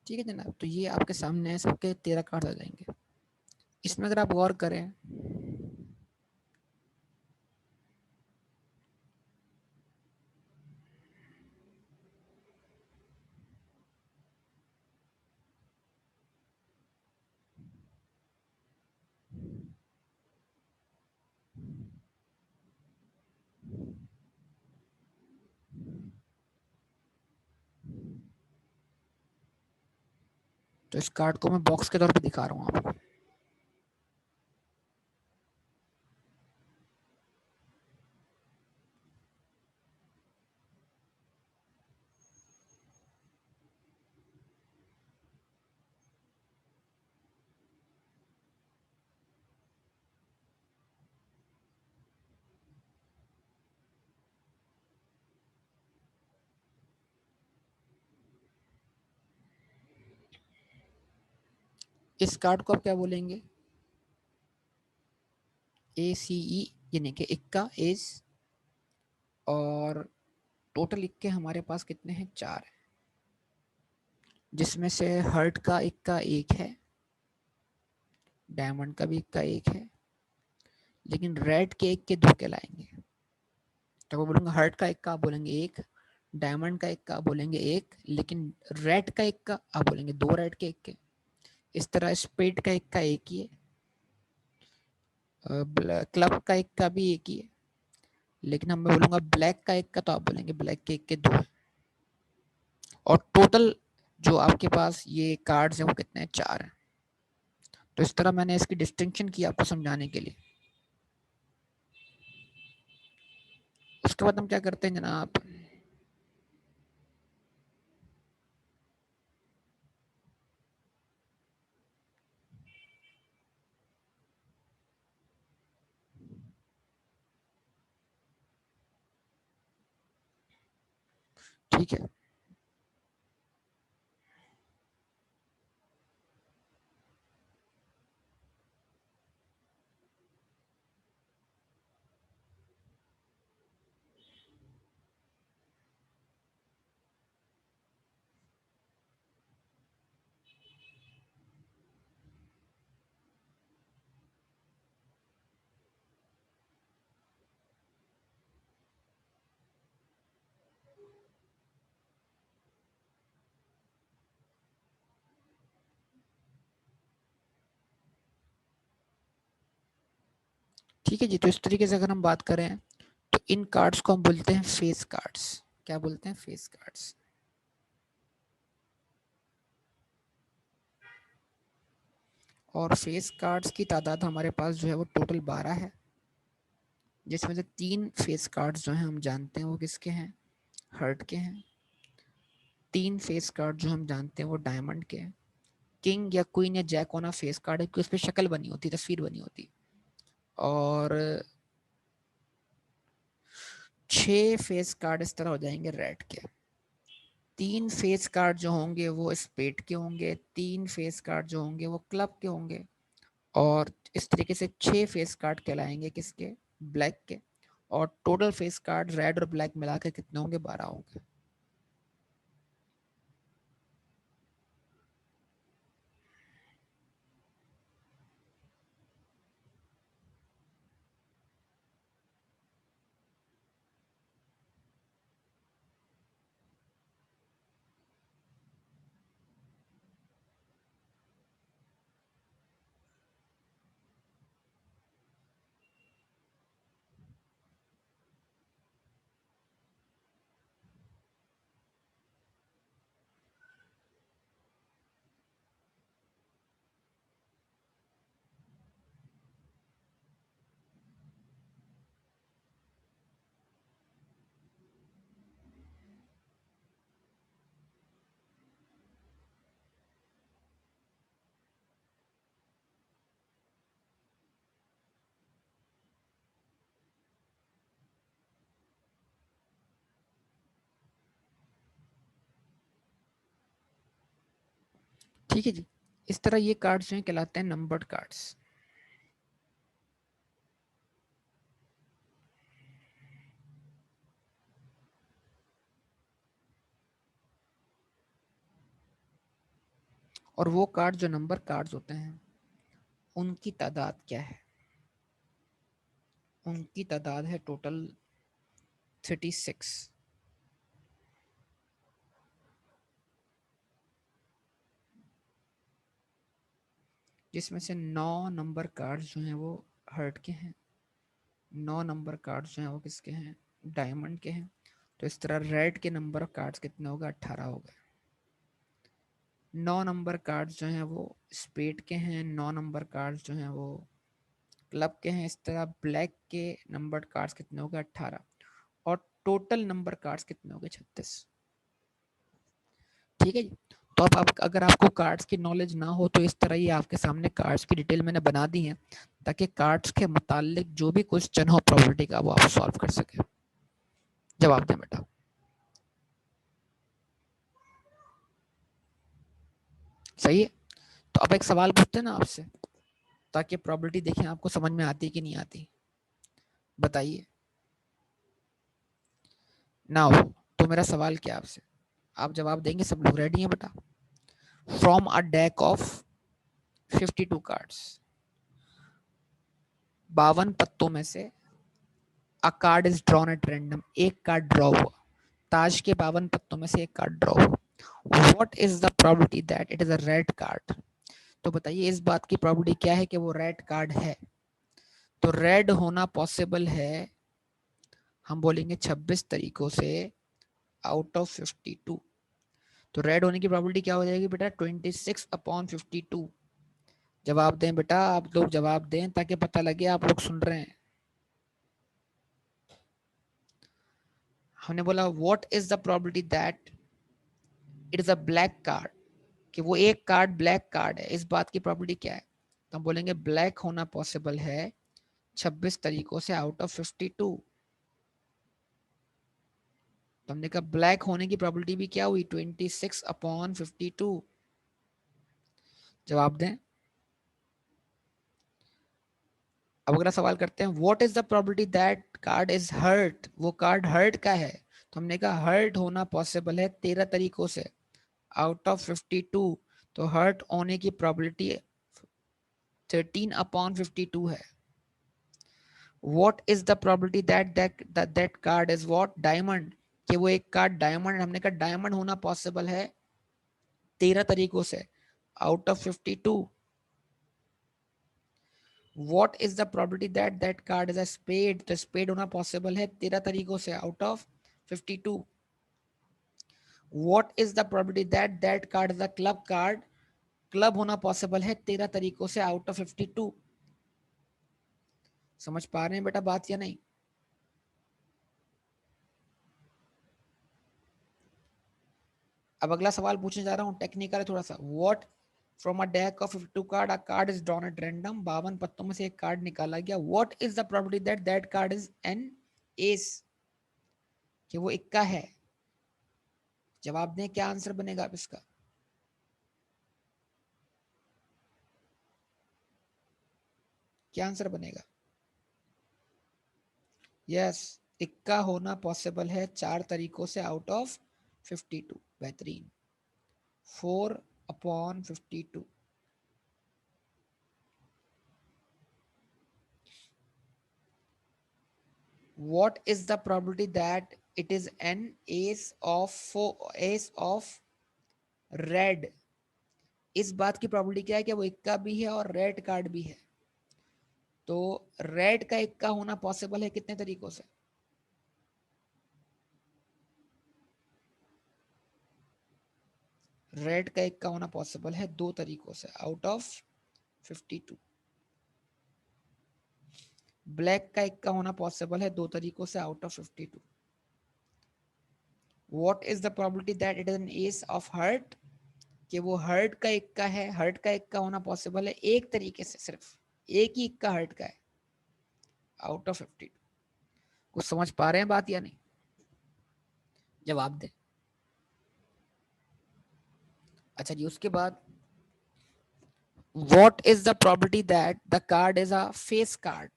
ठीक है जनाब, तो ये आपके सामने है, सबके 13 कार्ड आ जाएंगे। इसमें अगर आप गौर करें, तो इस कार्ड को मैं बॉक्स के तौर पे दिखा रहा हूँ आपको। इस कार्ड को आप क्या बोलेंगे, ACE, यानी कि इक्का एज। और टोटल इक्के हमारे पास कितने हैं, 4 है, जिसमें से हर्ट का इक्का एक है, डायमंड का भी इक्का एक है, लेकिन रेड के इक्के 2 कहलाएंगे। तो मैं बोलूंगा हर्ट का इक्का आप बोलेंगे एक, डायमंड का इक्का आप बोलेंगे एक, लेकिन रेड का इक्का आप बोलेंगे 2 रेड के इक्के। इस तरह स्पेड का इक्का एक ही है, क्लब का इक्का भी एक ही है, लेकिन हम मैं बोलूंगा ब्लैक का इक्का तो आप बोलेंगे ब्लैक के इक्के 2 है। और टोटल जो आपके पास ये कार्ड्स हैं वो कितने हैं, 4 हैं। तो इस तरह मैंने इसकी डिस्टिंक्शन की आपको समझाने के लिए। उसके बाद हम क्या करते हैं जनाब, ठीक है। ठीक है जी, तो इस तरीके से अगर हम बात करें तो इन कार्ड्स को हम बोलते हैं फेस कार्ड्स। क्या बोलते हैं? Face cards. और फेस कार्ड्स की तादाद हमारे पास जो है वो टोटल 12 है, जिसमें से 3 फेस कार्ड्स जो हैं हम जानते हैं वो किसके हैं? हर्ट के हैं। 3 फेस कार्ड जो हम जानते हैं वो डायमंड के हैं। किंग या क्वीन या जैक होना फेस कार्ड है, क्योंकि उस पर शक्ल बनी होती, तस्वीर बनी होती। और 6 फेस कार्ड इस तरह हो जाएंगे रेड के। 3 फेस कार्ड जो होंगे वो स्पेड के होंगे, 3 फेस कार्ड जो होंगे वो क्लब के होंगे, और इस तरीके से 6 फेस कार्ड कहलाएंगे किसके? ब्लैक के। और टोटल फेस कार्ड रेड और ब्लैक मिला के कितने होंगे? 12 होंगे। ठीक है जी, इस तरह ये कार्ड्स जो हैं कहलाते हैं नंबर्ड कार्ड्स। और वो कार्ड जो नंबर कार्ड्स होते हैं उनकी तादाद क्या है? उनकी तादाद है टोटल 36, जिसमें से 9 नंबर कार्ड्स जो हैं वो हर्ट के हैं, 9 नंबर कार्ड्स जो हैं वो किसके हैं? डायमंड के हैं। तो इस तरह रेड के नंबर ऑफ कार्ड्स कितने हो गए? 18 हो गए। 9 नंबर कार्ड्स जो हैं वो स्पेड के हैं, 9 नंबर कार्ड्स जो हैं वो क्लब के हैं। इस तरह ब्लैक के नंबर कार्ड्स कितने हो गए? 18। और टोटल नंबर कार्ड्स कितने हो गए? 36। ठीक है जी। तो अब आप अगर आपको कार्ड्स की नॉलेज ना हो तो इस तरह ही आपके सामने कार्ड्स की डिटेल मैंने बना दी है, ताकि कार्ड्स के मुतालिक जो भी क्वेश्चन हो प्रोबेबिलिटी का वो आप सॉल्व कर सके। जवाब दें बेटा। सही है। तो अब एक सवाल पूछते हैं ना आपसे, ताकि प्रोबेबिलिटी देखें आपको समझ में आती कि नहीं आती। बताइए ना हो तो मेरा सवाल क्या आपसे, आप जवाब देंगे? सब लोग रेडी हैं बेटा? From a deck of 52 cards, 52 पत्तों में से अ card is drawn at random, एक कार्ड ड्रॉ हुआ। ताश के 52 पत्तों में से एक कार्ड ड्रॉ हुआ। What is the probability that it is a red card? तो बताइए इस बात की प्रोबेबिलिटी क्या है कि वो रेड कार्ड है? तो रेड होना पॉसिबल है, हम बोलेंगे 26 तरीकों से आउट ऑफ 52। तो रेड होने की प्रोबेबिलिटी क्या हो जाएगी बेटा? 26/52। जवाब दें बेटा, आप लोग जवाब दें ताकि पता लगे आप लोग सुन रहे हैं। हमने बोला what is the probability that it is a black card, कि वो एक कार्ड ब्लैक कार्ड है, इस बात की प्रोबेबिलिटी क्या है? तो हम बोलेंगे ब्लैक होना पॉसिबल है 26 तरीकों से आउट ऑफ 52। तो हमने कहा ब्लैक होने की प्रोबेबिलिटी भी क्या हुई 26/52। जवाब दें। अब अगला सवाल करते हैं, what is the probability that card is heart, वो कार्ड हर्ट का है। तो हमने कहा हर्ट होना पॉसिबल है 13 तरीकों से आउट ऑफ 52। तो हर्ट होने की प्रोबेबिलिटी 13/52 है। What is the probability that card is what diamond, कि वो एक कार्ड डायमंड, हमने कहा डायमंड होना पॉसिबल है 13 तरीकों से out of 52। What is the probability that card is a spade, तो स्पेड होना पॉसिबल है 13 तरीकों से out of 52। What is the probability that card is a club card, club होना पॉसिबल है 13 तरीकों से आउट ऑफ 52। समझ पा रहे हैं बेटा बात या नहीं? अब अगला सवाल पूछने जा रहा हूं, टेक्निकल है थोड़ा सा। What from a deck of 52 card, a card is drawn at random, 52 पत्तों में से एक कार्ड निकाला गया। What is the probability that card is an S, कि वो इक्का है। जवाब दें, क्या आंसर बनेगा अब इसका? क्या आंसर बनेगा? यस, इक्का होना पॉसिबल है 4 तरीकों से आउट ऑफ 52। बेहतरीन। 4/52। What is the probability that it is an ace of red? इस बात की प्रोबेबिलिटी क्या है कि वो इक्का भी है और रेड कार्ड भी है। तो रेड का इक्का होना पॉसिबल है कितने तरीकों से? रेड का इक्का होना पॉसिबल है 2 तरीकों से आउट ऑफ 52। ब्लैक का इक्का होना पॉसिबल है 2 तरीकों से out of 52। What is the probability that it is an ace of heart, कि वो हर्ट का इक्का है। हर्ट का इक्का होना पॉसिबल है एक तरीके से, सिर्फ एक ही इक्का हर्ट का है आउट ऑफ 52। कुछ समझ पा रहे हैं बात या नहीं? जवाब दें। अच्छा जी, उसके बाद what is the probability that the card is a face card,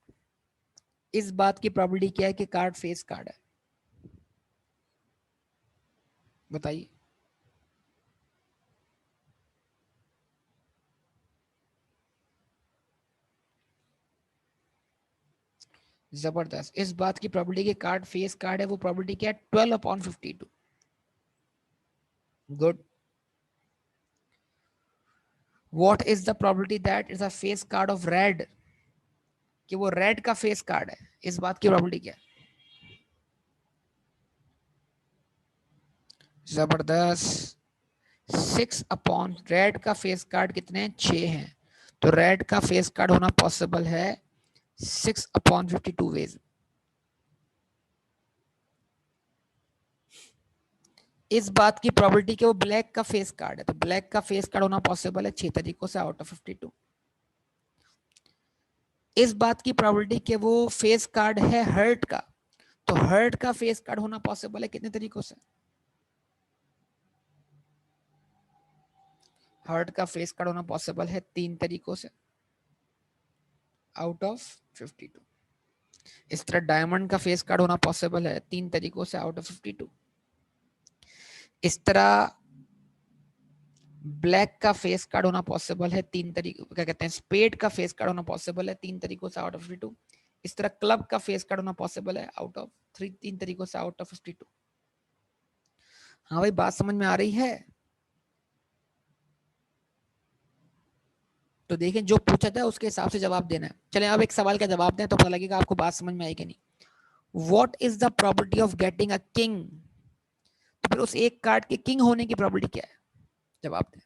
इस बात की प्रोबेबिलिटी क्या है कि कार्ड फेस कार्ड है? बताइए। जबरदस्त। इस बात की प्रोबेबिलिटी कि कार्ड फेस कार्ड है, वो प्रोबेबिलिटी क्या है? 12/52। Good. What is the probability that is a face card of red, कि वो रेड का फेस कार्ड है, इस बात की प्रोबेबिलिटी क्या है? जबरदस्त। 6 रेड का फेस कार्ड कितने हैं? 6 हैं। तो रेड का फेस कार्ड होना पॉसिबल है 6/52 वेज। इस बात की प्रोबेबिलिटी कि वो ब्लैक का फेस कार्ड है, तो ब्लैक का फेस कार्ड होना पॉसिबल है 6 तरीकों से आउट ऑफ 52। इस बात की प्रोबेबिलिटी कि वो फेस कार्ड है हर्ट का, तो हर्ट का फेस कार्ड होना पॉसिबल है कितने तरीकों से? हर्ट का फेस कार्ड होना पॉसिबल है 3 तरीकों से आउट ऑफ 52। इस तरह डायमंड का फेस कार्ड होना पॉसिबल है 3 तरीकों से आउट ऑफ 52। इस तरह ब्लैक का फेस कार्ड होना पॉसिबल है 3 तरीकों, क्या कहते हैं, स्पेड का फेस कार्ड होना पॉसिबल है 3 तरीकों से आउट ऑफ 52। इस तरह क्लब का फेस कार्ड होना पॉसिबल है आउट ऑफ 3 तरीकों से आउट ऑफ 52। हाँ भाई, बात समझ में आ रही है? तो देखें, जो पूछा था उसके हिसाब से जवाब देना है। चलें अब एक सवाल का जवाब दें तो पता लगेगा आपको बात समझ में आई कि नहीं। What is the probability of getting a king, तो फिर उस एक कार्ड के किंग होने की प्रोबेबिलिटी क्या है? जवाब दें।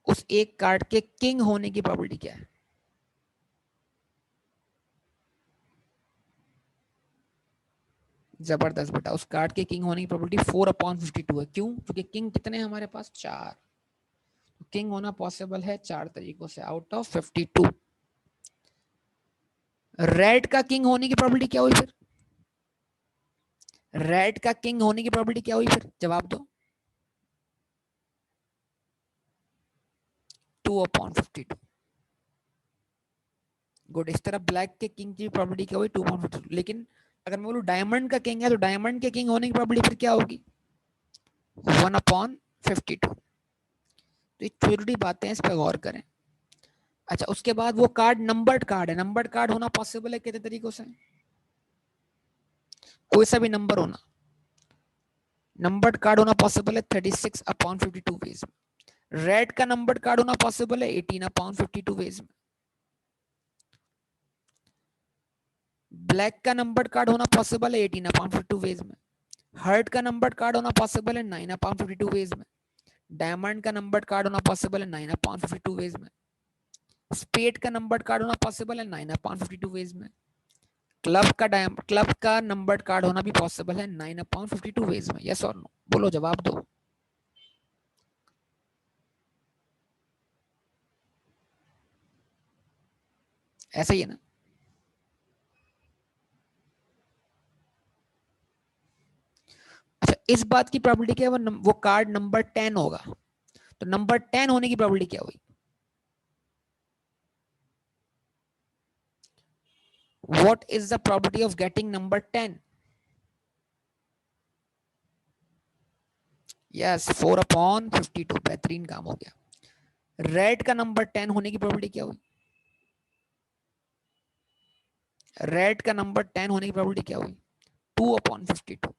उस एक कार्ड के किंग होने की प्रोबेबिलिटी क्या है? जबरदस्त बेटा, उस कार्ड के किंग होने की प्रोबेबिलिटी 4/52 है। क्यों? क्योंकि किंग कितने हैं हमारे पास? 4। किंग होना पॉसिबल है 4 तरीकों से आउट ऑफ 52। रेड का किंग होने की प्रोबेबिलिटी क्या हुई फिर? रेड का किंग होने की प्रोबेबिलिटी क्या हुई फिर? जवाब दो। 2/52। गुड। इस तरह ब्लैक के किंग की प्रोबेबिलिटी क्या हुई? 2/52। लेकिन अगर मैं बोलूं डायमंड का किंग है तो डायमंड के किंग होने की प्रोबेबिलिटी फिर क्या होगी? 1/52। तो ये छोटी छोटी बातें हैं, इस पर गौर करें। अच्छा, उसके बाद वो कार्ड नंबर्ड कार्ड है। नंबर्ड कार्ड होना पॉसिबल है कितने तरीकों से? कोई सा भी नंबर होना। नंबर्ड कार्ड होना पॉसिबल है 36/52 वेज में। रेड का नंबर्ड कार्ड होना पॉसिबल है 18/52 वेज में। ब्लैक का नंबर्ड कार्ड होना पॉसिबल है 18/52 वेज में। हर्ट का नंबर्ड कार्ड होना पॉसिबल है 9/52 वेज में। डायमंड का नंबर्ड कार्ड होना पॉसिबल है 9/52 वेज में। स्पेड का नंबर्ड कार्ड होना पॉसिबल है 9/52 वेज में। क्लब का नंबर्ड कार्ड होना भी पॉसिबल है 9/52 वेज में। यस और नो? बोलो, जवाब दो। ऐसा ही है ना? अच्छा, इस बात की प्रोबेबिलिटी क्या है वो कार्ड नंबर 10 होगा, तो नंबर 10 होने की प्रोबेबिलिटी क्या हुई? What is the probability of getting number 10? Yes, 4/52। बेहतरीन काम हो गया। रेड का नंबर 10 होने की प्रोबेबिलिटी क्या हुई? रेड का नंबर 10 होने की प्रोबेबिलिटी क्या हुई? 2/52।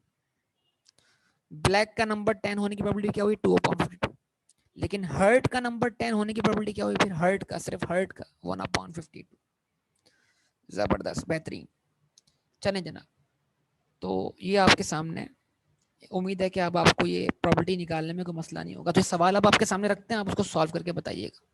ब्लैक का नंबर 10 होने की प्रोबेबिलिटी क्या हुई? 2/52। लेकिन हर्ट का नंबर 10 होने की प्रोबेबिलिटी क्या हुई फिर? हर्ट का, सिर्फ हर्ट का 1/52। जबरदस्त, बेहतरीन। चलें जनाब, तो ये आपके सामने। उम्मीद है कि अब आपको ये प्रॉपर्टी निकालने में कोई मसला नहीं होगा। तो सवाल अब आपके सामने रखते हैं, आप उसको सॉल्व करके बताइएगा।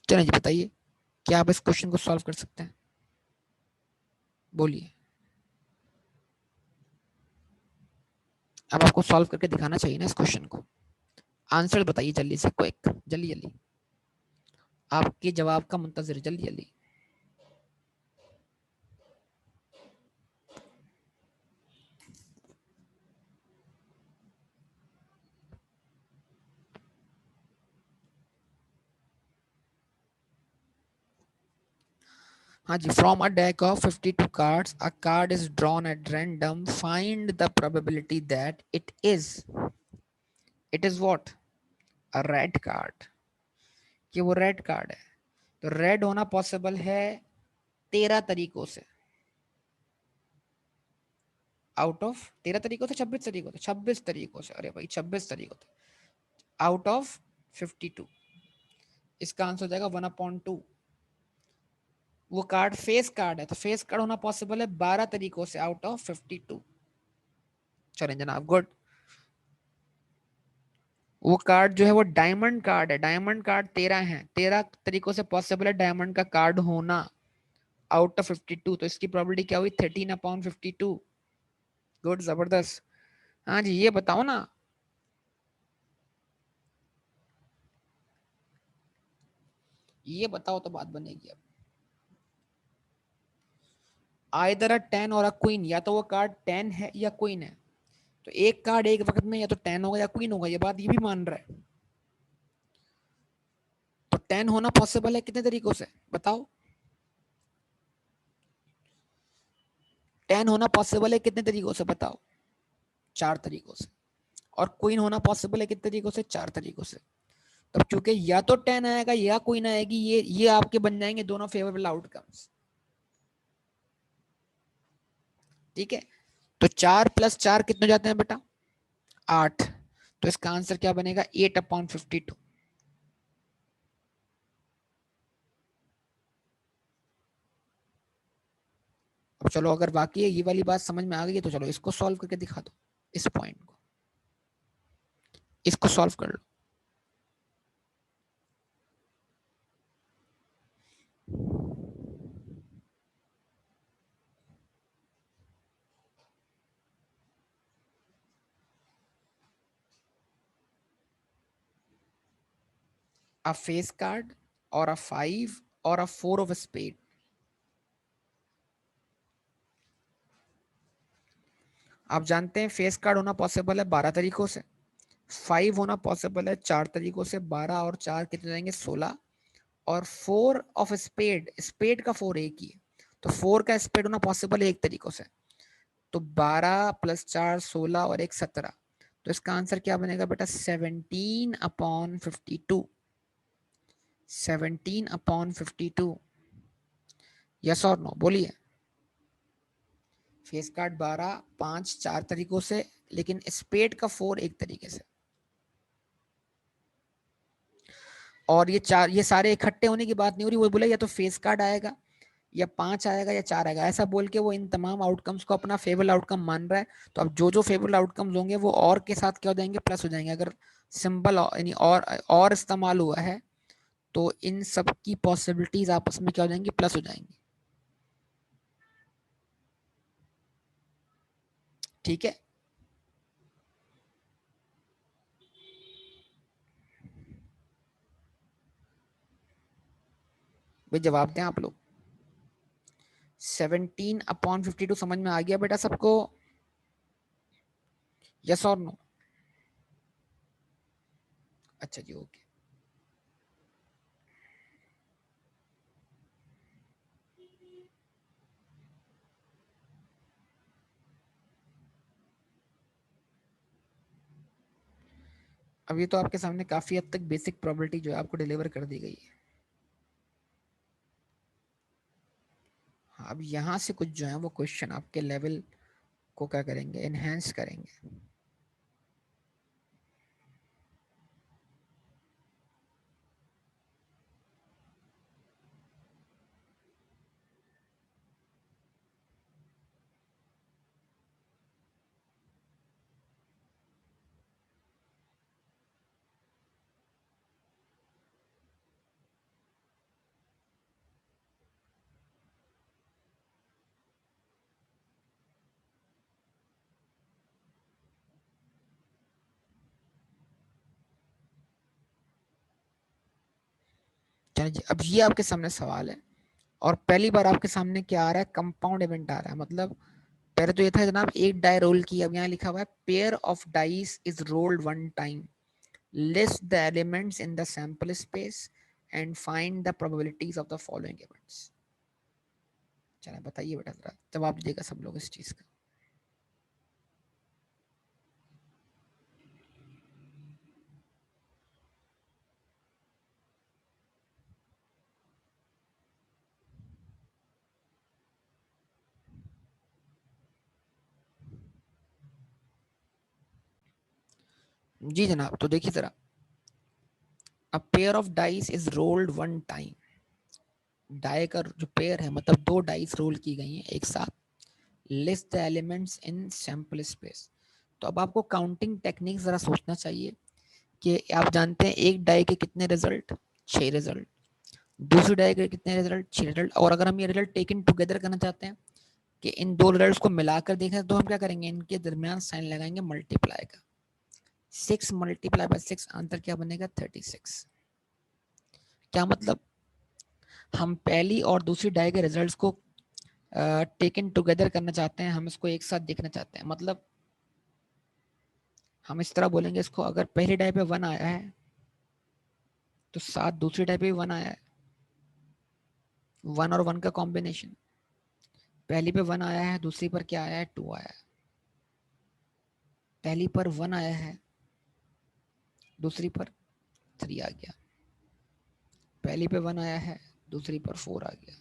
चलिए जी, बताइए, क्या आप इस क्वेश्चन को सॉल्व कर सकते हैं? बोलिए। अब आपको सॉल्व करके दिखाना चाहिए ना इस क्वेश्चन को। आंसर बताइए जल्दी से, क्विक, जल्दी जल्दी। आपके जवाब का मुंतजर, जल्दी जल्दी। हाँ जी, from a deck of 52 cards a card is drawn at random, find the probability that it is what? A red card. कि वो रेड कार्ड है। तो रेड होना पॉसिबल है 13 तरीकों से। आउट ऑफ 13 तरीकों से, 26 तरीकों से, 26 तरीकों से, अरे भाई 26 तरीकों से, आउट ऑफ 52। इसका आंसर हो जाएगा 1/2। वो कार्ड फेस कार्ड है, तो फेस कार्ड होना पॉसिबल है 12 तरीकों से, आउट ऑफ 52। चलें जनाब, गुड। वो कार्ड जो है वो डायमंड कार्ड है। डायमंड कार्ड 13 है, 13 तरीकों से पॉसिबल है डायमंड का कार्ड होना, आउट ऑफ 52। तो इसकी प्रोबेबिलिटी क्या हुई? 13/52। गुड, जबरदस्त। हाँ जी, ये बताओ ना। ये बताओ तो बात बनेगी। अब आइदर अ 10 और अ क्वीन, या तो वो कार्ड 10 है या क्वीन है। तो एक कार्ड एक वक्त में या तो 10 होगा या क्वीन होगा, ये बात ये भी मान रहा है। तो 10 होना पॉसिबल है कितने तरीकों से बताओ? 10 होना पॉसिबल है कितने तरीकों से बताओ? 4 तरीकों से। और क्वीन होना पॉसिबल है कितने तरीकों से? 4 तरीकों से। तब चूंकि या तो 10 आएगा या क्वीन आएगी, ये आपके बन जाएंगे दोनों फेवरेबल आउटकम्स। ठीक है, तो 4+4 कितने हो जाते हैं बेटा? 8। तो इसका आंसर क्या बनेगा? 8/52। अब चलो, अगर बाकी ये वाली बात समझ में आ गई है तो चलो इसको सॉल्व करके दिखा दो। इस पॉइंट को, इसको सॉल्व कर लो। A face card or a 5 or a 4 of a spade। आप जानते हैं फेस कार्ड होना पॉसिबल है 12 तरीकों से, 5 होना पॉसिबल है 4 तरीकों से, 12 और 4 कितने जाएंगे? 16। और 4 ऑफ स्पेड, स्पेड का 4 एक ही है, तो 4 का स्पेड होना पॉसिबल है एक तरीकों से। तो 12+4 16 और एक 17। तो इसका आंसर क्या बनेगा बेटा? 17/52। 17/52। यस और नो बोलिए। फेस कार्ड 12, 5 4 तरीकों से, लेकिन स्पेड का 4 एक तरीके से। और ये चार, ये सारे इकट्ठे होने की बात नहीं हो रही। वो बोला या तो फेस कार्ड आएगा या 5 आएगा या 4 आएगा, ऐसा बोल के वो इन तमाम आउटकम्स को अपना फेवरेबल आउटकम मान रहा है। तो अब जो जो फेवरेबल आउटकम्स होंगे वो और के साथ क्या हो जाएंगे? प्लस हो जाएंगे। अगर सिंबल यानी और इस्तेमाल हुआ है तो इन सब की पॉसिबिलिटीज आपस में क्या हो जाएंगी? प्लस हो जाएंगी। ठीक है, भाई जवाब दें आप लोग। 17/52 समझ में आ गया बेटा सबको? यस और नो? अच्छा जी, ओके। अब ये तो आपके सामने काफी हद तक बेसिक प्रोबेबिलिटी जो है आपको डिलीवर कर दी गई है। हाँ, अब यहाँ से कुछ जो है वो क्वेश्चन आपके लेवल को क्या करेंगे? एनहेंस करेंगे। चलिए जी, अब ये आपके सामने सवाल है और पहली बार आपके सामने क्या आ रहा है? कंपाउंड इवेंट आ रहा है। मतलब पहले तो ये था जनाब एक डाई रोल की, अब यहाँ लिखा हुआ है pair of dice is rolled one time, list the elements in the sample space and find the probabilities of the following events. चलिए बताइए बेटा, जरा जवाब दीजिएगा सब लोग इस चीज का। जी जनाब, तो देखिए जरा, a pair of dice is rolled one time. Die का जो पेयर है मतलब दो डाइस रोल की गई हैं एक साथ। List the elements in sample space. तो अब आपको काउंटिंग टेक्निक जरा सोचना चाहिए कि आप जानते हैं एक डाई के कितने रिजल्ट? 6 रिजल्ट। दूसरी डाई के कितने रिजल्ट? 6 रिजल्ट। और अगर हम ये रिजल्ट टेकन टुगेदर करना चाहते हैं कि इन दो रिजल्ट्स को मिलाकर देखें, तो हम क्या करेंगे? इनके दरमियान साइन लगाएंगे मल्टीप्लाई का। 6 मल्टीप्लाई बाय 6, आंसर क्या बनेगा? 36। क्या मतलब? हम पहली और दूसरी डाई के रिजल्ट्स को टेकन टुगेदर करना चाहते हैं, हम इसको एक साथ देखना चाहते हैं। मतलब हम इस तरह बोलेंगे इसको, अगर पहली डाई पे 1 आया है तो साथ दूसरी डाई पे भी 1 आया है। 1 और 1 का कॉम्बिनेशन। पहली पे 1 आया है, दूसरी पर क्या आया है? 2 आया है। पहली पर 1 आया है, दूसरी पर 3 आ गया। पहली पे 1 आया है, दूसरी पर 4 आ गया।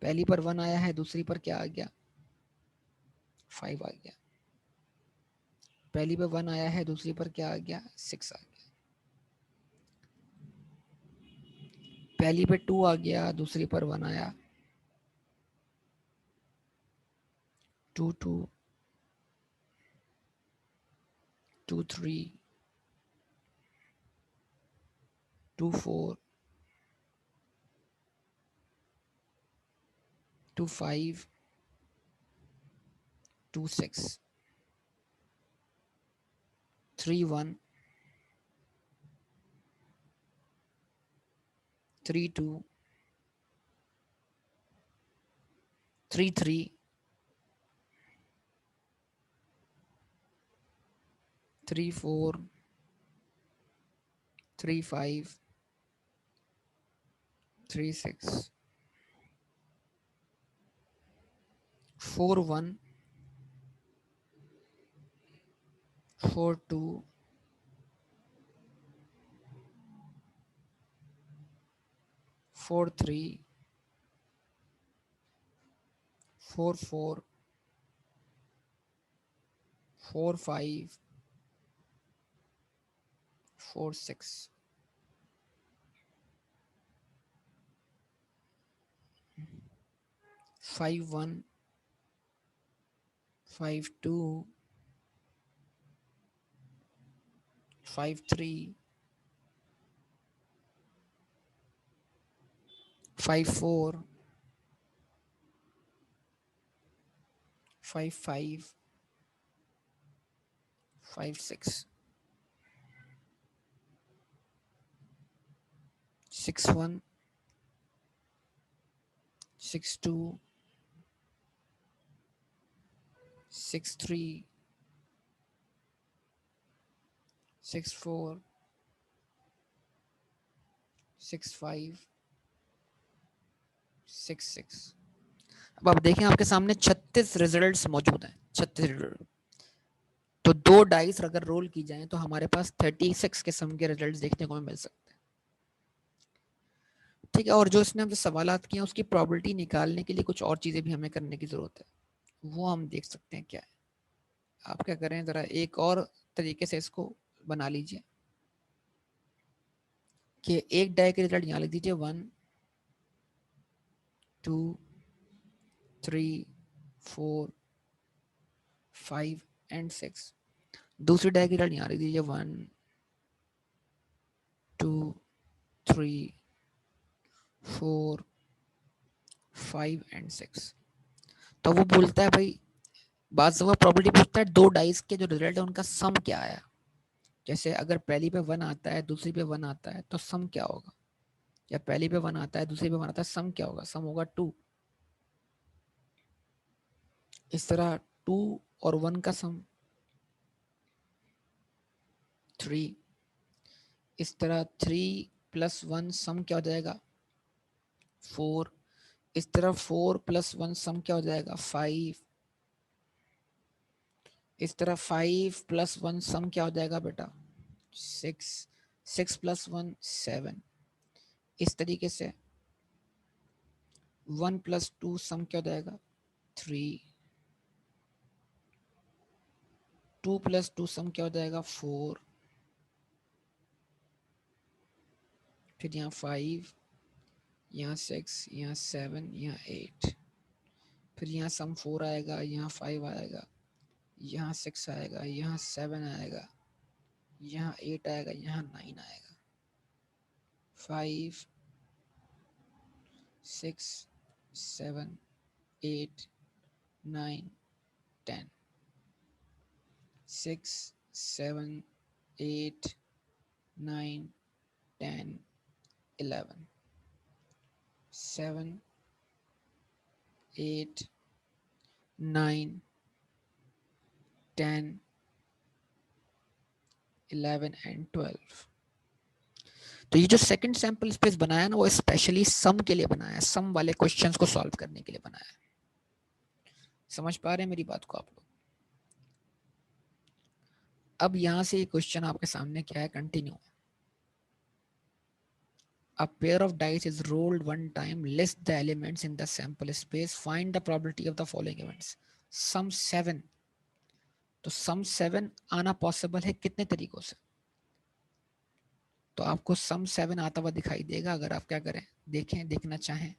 पहली पर 1 आया है, दूसरी पर क्या आ गया? 5 आ गया, पहली पे 1 आया है, दूसरी पर क्या आ गया, 6 आ गया, पहली पे 2 आ गया, दूसरी पर 1 आया, 2 2 2 3 2 4 2 5 2 6 3 1 3 2 3 3 3 4 3 5 3 6 4 1 4 2 4 3 4 4 4 5 4 6 5 1 5 2 5 3 5 4 5 5 5 6 6 1 6 2 6 3 6 4 6 5 6 6। अब आप देखें आपके सामने 36 रिजल्ट्स मौजूद हैं, 36 रिजल्ट। तो 2 डाइस अगर रोल की जाए तो हमारे पास 36 किस्म के रिजल्ट्स देखने को मिल सकते हैं, ठीक है। और जो इसने हमसे सवालात किए हैं उसकी प्रोबेबिलिटी निकालने के लिए कुछ और चीजें भी हमें करने की जरूरत है, वो हम देख सकते हैं क्या है। आप क्या करें, जरा एक और तरीके से इसको बना लीजिए कि एक डाई के रिजल्ट यहाँ लिख दीजिए 1 2 3 4 5 एंड 6। दूसरी डाई के रिजल्ट यहाँ लिख दीजिए 1 2 3 4 5 एंड 6। तो वो बोलता है भाई, बात जगह प्रॉपर्टी पूछता है दो डाइस के जो रिजल्ट है उनका सम क्या आया। जैसे अगर पहली पे 1 आता है, दूसरी पे 1 आता है, तो सम क्या होगा, या पहली पे 1 आता है, दूसरी पे 1 आता है, सम क्या होगा, सम होगा 2। इस तरह 2 और 1 का सम 3। इस तरह 3 प्लस 1 सम क्या हो जाएगा 4। इस तरह 4 प्लस 1 सम क्या हो जाएगा 5। इस तरह 5 प्लस 1 सम क्या हो जाएगा बेटा 6। 6 प्लस 1 7। इस तरीके से 1 प्लस 2 सम क्या हो जाएगा 3। 2 प्लस 2 सम क्या हो जाएगा 4। फिर यहाँ 5, यहाँ 6, यहाँ 7, यहाँ 8। फिर यहाँ सम 4 आएगा, यहाँ 5 आएगा, यहाँ 6 आएगा, यहाँ 7 आएगा, यहाँ 8 आएगा, यहाँ 9 आएगा। 5 6 7 8 9 10। 6 7 8 9 10 11। 7 8 9 10 11 एंड 12। तो ये जो सेकंड सैंपल स्पेस बनाया ना, वो स्पेशली सम के लिए बनाया है, सम वाले क्वेश्चंस को सॉल्व करने के लिए बनाया है। समझ पा रहे हैं मेरी बात को आप लोग। अब यहां से ये क्वेश्चन आपके सामने क्या है, continue. A pair of dice is rolled one time, list the elements in the sample space, find the probability of the following events। सम 7, तो सम 7 आना पॉसिबल है कितने तरीकों से? तो आपको सम 7 आता हुआ दिखाई देगा अगर आप क्या करें, देखें, देखना चाहें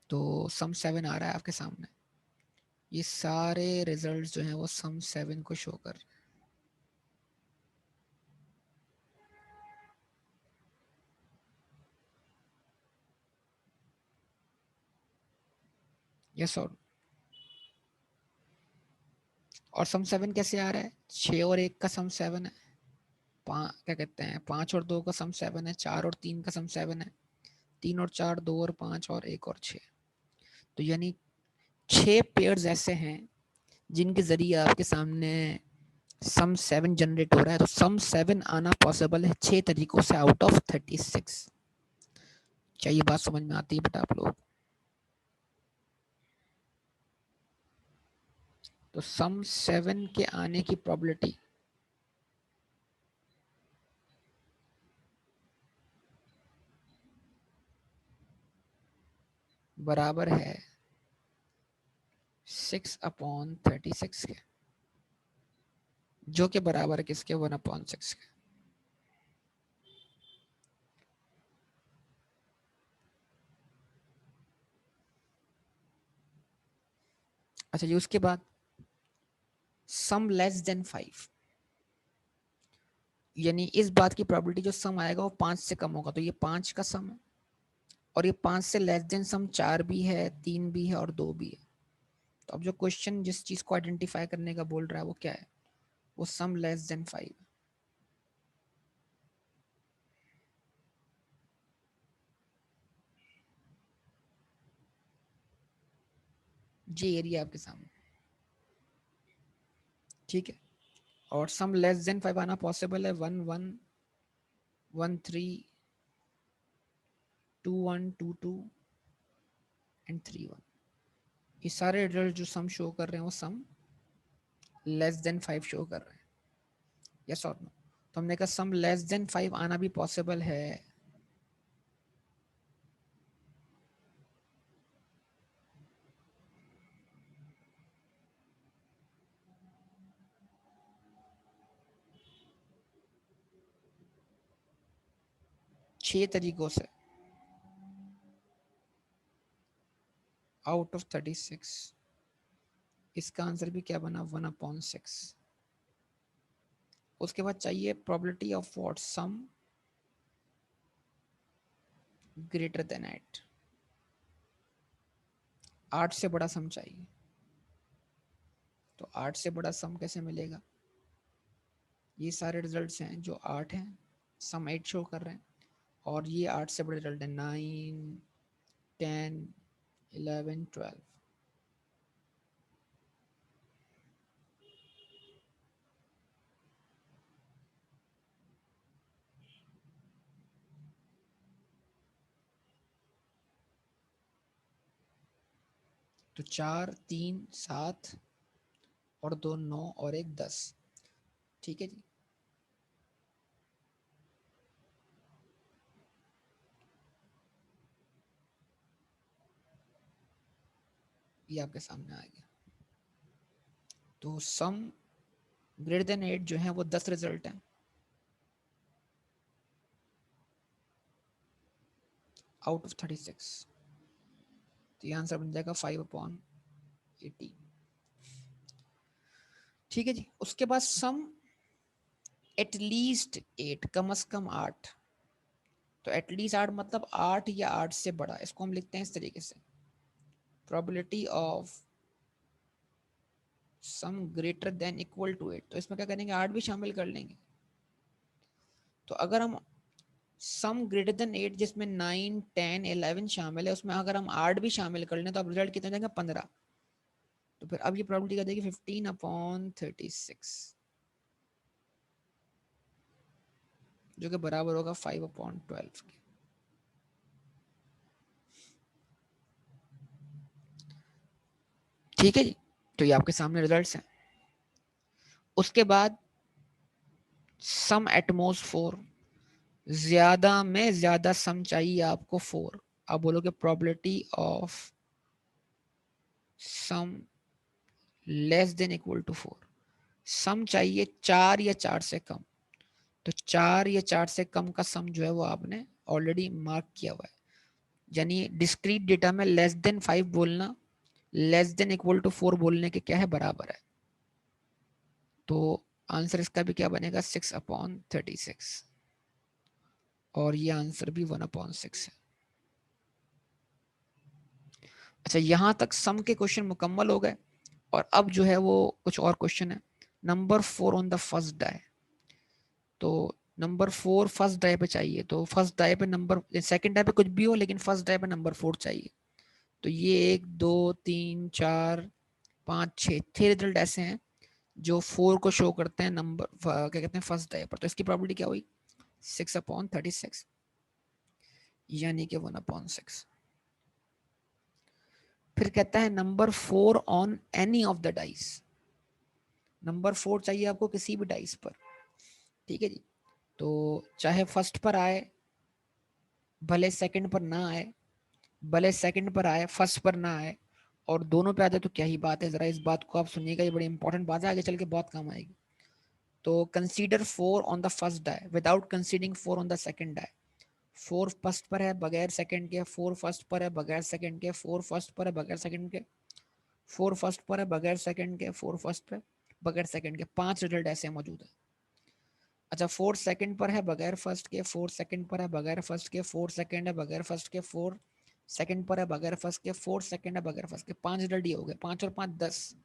तो सम 7 आ रहा है आपके सामने। ये सारे रिजल्ट्स जो हैं वो सम 7 को शो कर रहे हैं। यस और सम 7 कैसे आ रहा है? 6 और 1 का सम 7 है, क्या कहते हैं, 5 और 2 का सम 7 है, 4 और 3 का सम 7 है, 3 और 4 2 और 5 और 1 और 6। तो यानी 6 पेयर्स ऐसे हैं जिनके जरिए आपके सामने सम 7 जनरेट हो रहा है। तो सम 7 आना पॉसिबल है 6 तरीकों से आउट ऑफ 36। क्या ये बात समझ में आती है बेटा आप लोग? तो सम 7 के आने की प्रोबेबिलिटी बराबर है 6/36 के, जो कि बराबर है किसके? 1/6 के। अच्छा जी, उसके बाद सम लेस देन 5, यानी इस बात की प्रोबेबिलिटी जो सम आएगा वो 5 से कम होगा। तो ये 5 का सम है और ये 5 से लेस देन सम 4 भी है, 3 भी है और 2 भी है। तो अब जो क्वेश्चन जिस चीज को आइडेंटिफाई करने का बोल रहा है वो क्या है? वो सम लेस देन 5। जी एरिया आपके सामने, ठीक है। और सम लेस देन 5 आना पॉसिबल है 1 1 1 3 2 1 2 2 एंड 3 1। ये सारे रिजल्ट जो सम शो कर रहे हैं वो सम लेस देन 5 शो कर रहे हैं। यस और नो? तो हमने कहा सम लेस देन 5 आना भी पॉसिबल है। 6 तरीकों से आउट ऑफ 36। इसका आंसर भी क्या बना? 1/6। उसके बाद चाहिए probability of what? Some greater then 8। 8 से बड़ा सम चाहिए। तो 8 से बड़ा सम कैसे मिलेगा? ये सारे रिजल्ट्स हैं जो 8 हैं, सम 8 शो कर रहे हैं। और ये 8 से बड़े रिजल्ट हैं 9 10 11 12। तो 4 3 7 और 2 9 और 1 10। ठीक है जी। ये आपके सामने आ गया। तो सम ग्रेटर देन 8 जो है वो 10 रिजल्ट हैं आउट ऑफ 36। तो ये आंसर बन जाएगा 5/80। ठीक है जी। उसके बाद सम एटलीस्ट 8, कम से कम 8। तो एटलीस्ट 8 मतलब 8 या 8 से बड़ा। इसको हम लिखते हैं इस तरीके से, probability of sum greater than equal to 8। तो इसमें क्या करेंगे? 8 भी शामिल कर लेंगे। तो अगर हम सम ग्रेटर देन 8 जिसमें 9 10 11 शामिल है, उसमें अगर हम 8 भी शामिल कर लें तो अब रिजल्ट कितना देंगे? 15। तो फिर अब ये प्रोबेबिलिटी क्या देगी? 15/36, जो कि बराबर होगा 5/12 के। ठीक है जी। तो ये आपके सामने रिजल्ट्स हैं। उसके बाद सम एटमोस्ट 4, ज्यादा में ज्यादा सम चाहिए आपको 4। आप बोलोगे probability of sum less than equal to 4, sum चाहिए 4 या 4 से कम, तो 4 या 4 से कम का सम जो है वो आपने ऑलरेडी मार्क किया हुआ है, यानी डिस्क्रीट डेटा में लेस देन 5 बोलना लेस देन इक्वल टू 4 बोलने के क्या है, बराबर है। तो आंसर इसका भी क्या बनेगा, 6/36, और ये आंसर भी 1/6 है। अच्छा, यहां तक सम के क्वेश्चन मुकम्मल हो गए, और अब जो है वो कुछ और क्वेश्चन है। Number 4 on the first die, तो नंबर 4 फर्स्ट डाई पे चाहिए, तो फर्स्ट डाई पे नंबर, सेकंड डाई पे कुछ भी हो लेकिन फर्स्ट डाई पे नंबर 4 चाहिए। तो ये 1 2 3 4 5 6 रिजल्ट ऐसे हैं जो 4 को शो करते हैं नंबर, क्या कहते हैं, फर्स्ट डाई पर। तो इसकी प्रोबेबिलिटी क्या हुई, 6/36, यानी कि 1/6। फिर कहता है number 4 on any of the dice, number 4 चाहिए आपको किसी भी डाइस पर, ठीक है जी। तो चाहे फर्स्ट पर आए, भले सेकंड पर ना आए, भले सेकंड पर आए फर्स्ट पर ना आए, और दोनों पे आ जाए तो क्या ही बात है। जरा इस बात को आप सुनिएगा, ये बड़ी इंपॉर्टेंट बात है, आगे चल के बहुत काम आएगी। तो consider 4 on the first die without considering 4 on the second die. 4 first पर है बगैर सेकंड के, 4 फर्स्ट पर है बगैर सेकंड के, 4 फर्स्ट पर है बगैर सेकंड के, 4 फर्स्ट पर है बगैर सेकंड के, 4 फर्स्ट पर बगैर सेकंड के, 5 रिजल्ट ऐसे मौजूद है। अच्छा, 4 सेकंड पर है बगैर फर्स्ट के, 4 सेकंड पर है बगैर फर्स्ट के, 4 सेकंड है बगैर फर्स्ट के, 4 सेकंड पर है बगैर फर्स्ट के, 4 सेकंड है बगैर फर्स्ट के, 5 रिजल्ट ये हो गए, 5 और 5 10,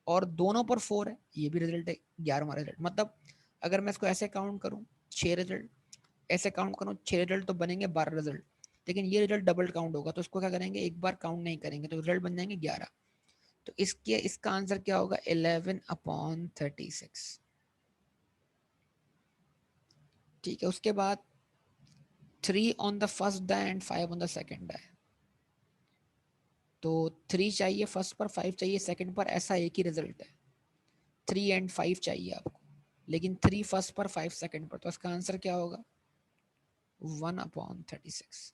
और दोनों पर 4 है, ये भी रिजल्ट है, 11वां रिजल्ट। मतलब अगर मैं इसको ऐसे काउंट करूं 6 रिजल्ट, ऐसे काउंट करूं 6 रिजल्ट, तो बनेंगे 12 रिजल्ट, लेकिन ये रिजल्ट डबल काउंट होगा, तो इसको क्या करेंगे, एक बार काउंट नहीं करेंगे, तो रिजल्ट बन जाएंगे 11। तो इसका आंसर क्या होगा, 11/36, ठीक है। उसके बाद 3 on the first die and 5 on the second die, तो 3 चाहिए फर्स्ट पर, 5 चाहिए सेकंड पर, ऐसा एक ही रिजल्ट है, 3 एंड 5 चाहिए आपको, लेकिन 3 फर्स्ट पर 5 सेकंड पर, तो इसका आंसर क्या होगा, 1/36।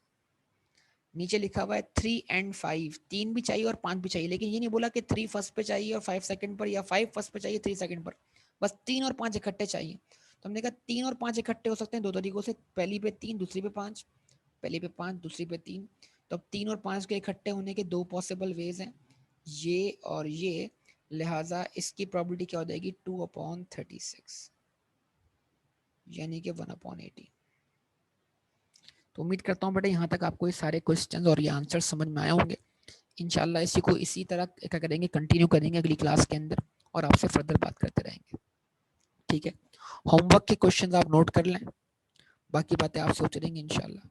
नीचे लिखा हुआ है 3 एंड 5, 3 भी चाहिए और 5 भी चाहिए, लेकिन ये नहीं बोला कि 3 फर्स्ट पे चाहिए और 5 सेकंड पर, या 5 फर्स्ट पे चाहिए 3 सेकंड पर, बस 3 और 5 इकट्ठे चाहिए। तो हमने कहा 3 और 5 इकट्ठे हो सकते हैं दो तरीकों से, पहली पे 3 दूसरी पे 5, पहली पे 5 दूसरी पे 3। तो अब 3 और 5 के इकट्ठे होने के दो पॉसिबल वेज हैं, ये और ये, लिहाजा इसकी प्रोबेबिलिटी क्या हो जाएगी, 2/36, यानी कि 1/18। तो उम्मीद करता हूँ बेटा यहाँ तक आपको ये सारे क्वेश्चंस और ये आंसर समझ में आए होंगे। इंशाल्लाह इसी को इसी तरह क्या करेंगे, कंटिन्यू करेंगे अगली क्लास के अंदर, और आपसे फर्दर बात करते रहेंगे, ठीक है। होमवर्क के क्वेश्चंस आप नोट कर लें, बाकी बातें आप सोच लेंगे इंशाल्लाह।